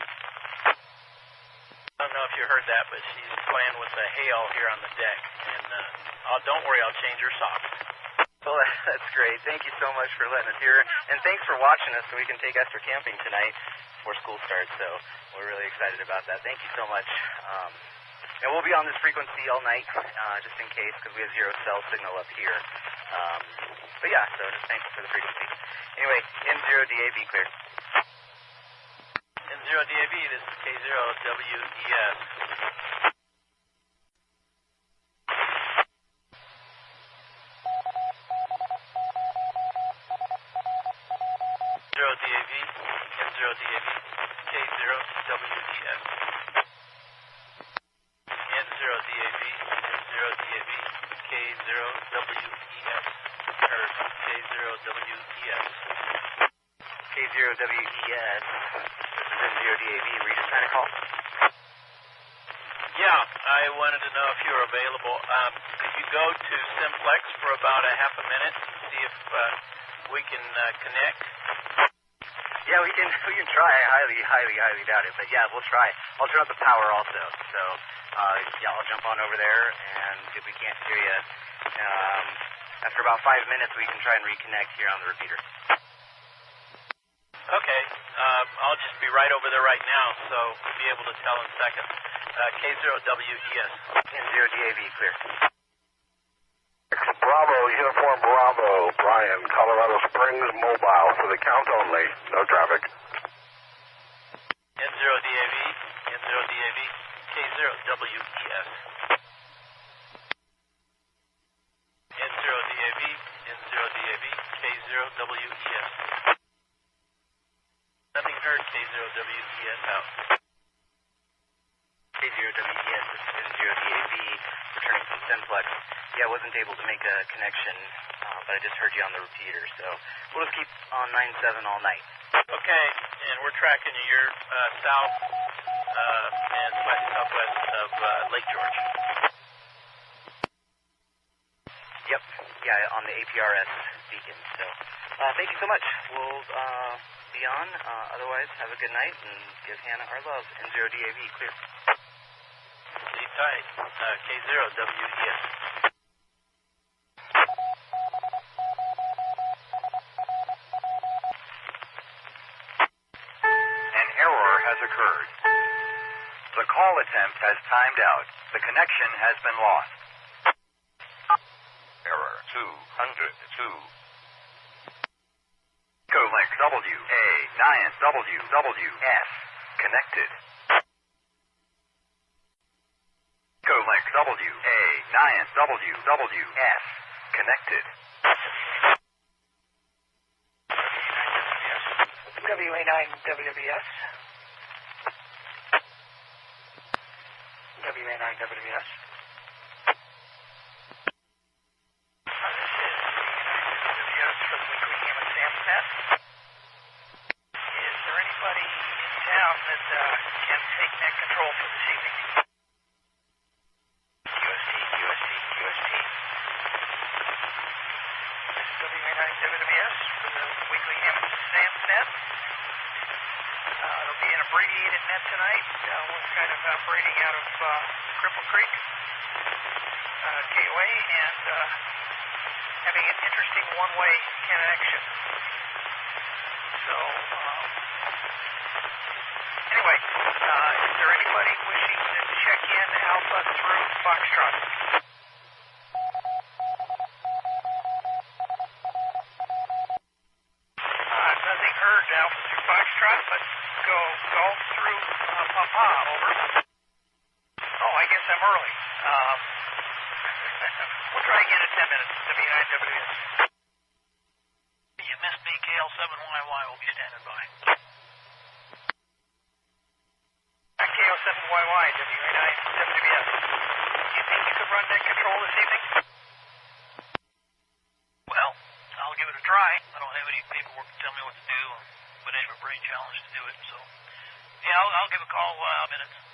Speaker 7: I don't know if you heard that, but she's playing with the hail here on the deck. And don't worry, I'll change her socks.
Speaker 5: Well, that's great. Thank you so much for letting us hear. And thanks for watching us so we can take Esther camping tonight before school starts. So we're really excited about that. Thank you so much. And we'll be on this frequency all night, just in case, because we have zero cell signal up here. But yeah, so just thanks for the frequency. Anyway, N0DAV clear.
Speaker 7: N0DAV, this is K0WES. N0DAV, N0DAV, K0WES. N0DAV, N0DAV, K0WES. Or K0WES.
Speaker 5: K0 K0WES. This is N0DAV. Were you just trying to call?
Speaker 7: Yeah, I wanted to know if you were available. Could you go to Simplex for about a half a minute and see if we can connect?
Speaker 5: Yeah, we can try. I highly doubt it, but yeah, we'll try. I'll turn up the power also. So, yeah, I'll jump on over there, and if we can't hear you, after about 5 minutes, we can try and reconnect here on the repeater.
Speaker 7: Okay, I'll just be right over there right now, so we'll be able to tell in seconds. K0WES.
Speaker 5: N0DAV, clear.
Speaker 6: Bravo, Uniform Bravo, Brian, Colorado Springs, mobile for the count only. No traffic.
Speaker 7: N0DAV, K0WES. N0DAV, K0WES. Nothing heard, K0WES out.
Speaker 5: K0WES, this is N0DAV, returning from Simplex. Yeah, I wasn't able to make a connection, but I just heard you on the repeater, so we'll just keep on 9-7 all night.
Speaker 7: Okay, and we're tracking you. You're south and slightly southwest of Lake George.
Speaker 5: Yep, yeah, on the APRS beacon, so thank you so much. We'll be on. Otherwise, have a good night, and give Hannah our love. N0DAV, clear.
Speaker 7: Sleep tight. K0WES.
Speaker 11: An error has occurred. The call attempt has timed out. The connection has been lost. Error 202. Echolink WA9WWS connected. Echolink WA9WWS connected.
Speaker 15: WA9WWS. WA9WWS.
Speaker 12: Is there anybody in town that can take net control for this evening? QST. This is WA9WWS for the weekly Sam net. It'll be an abbreviated net tonight. We're kind of operating out of Cripple Creek, Gateway, and having an interesting one-way connection. So, anyway, is there anybody wishing to check in Alpha through Foxtrot? Nothing heard Alpha through Foxtrot, but go golf through Papa, over. Oh, I guess I'm early. We'll try again in 10 minutes. W9WS. You missed me. KL7YY will be standing by. KL7YY, W9WS. Do you think you could run net control this evening? Well, I'll give it a try. I don't have any paperwork to tell me what to do, but I have a brain challenge to do it, so yeah, I'll give a call in minutes.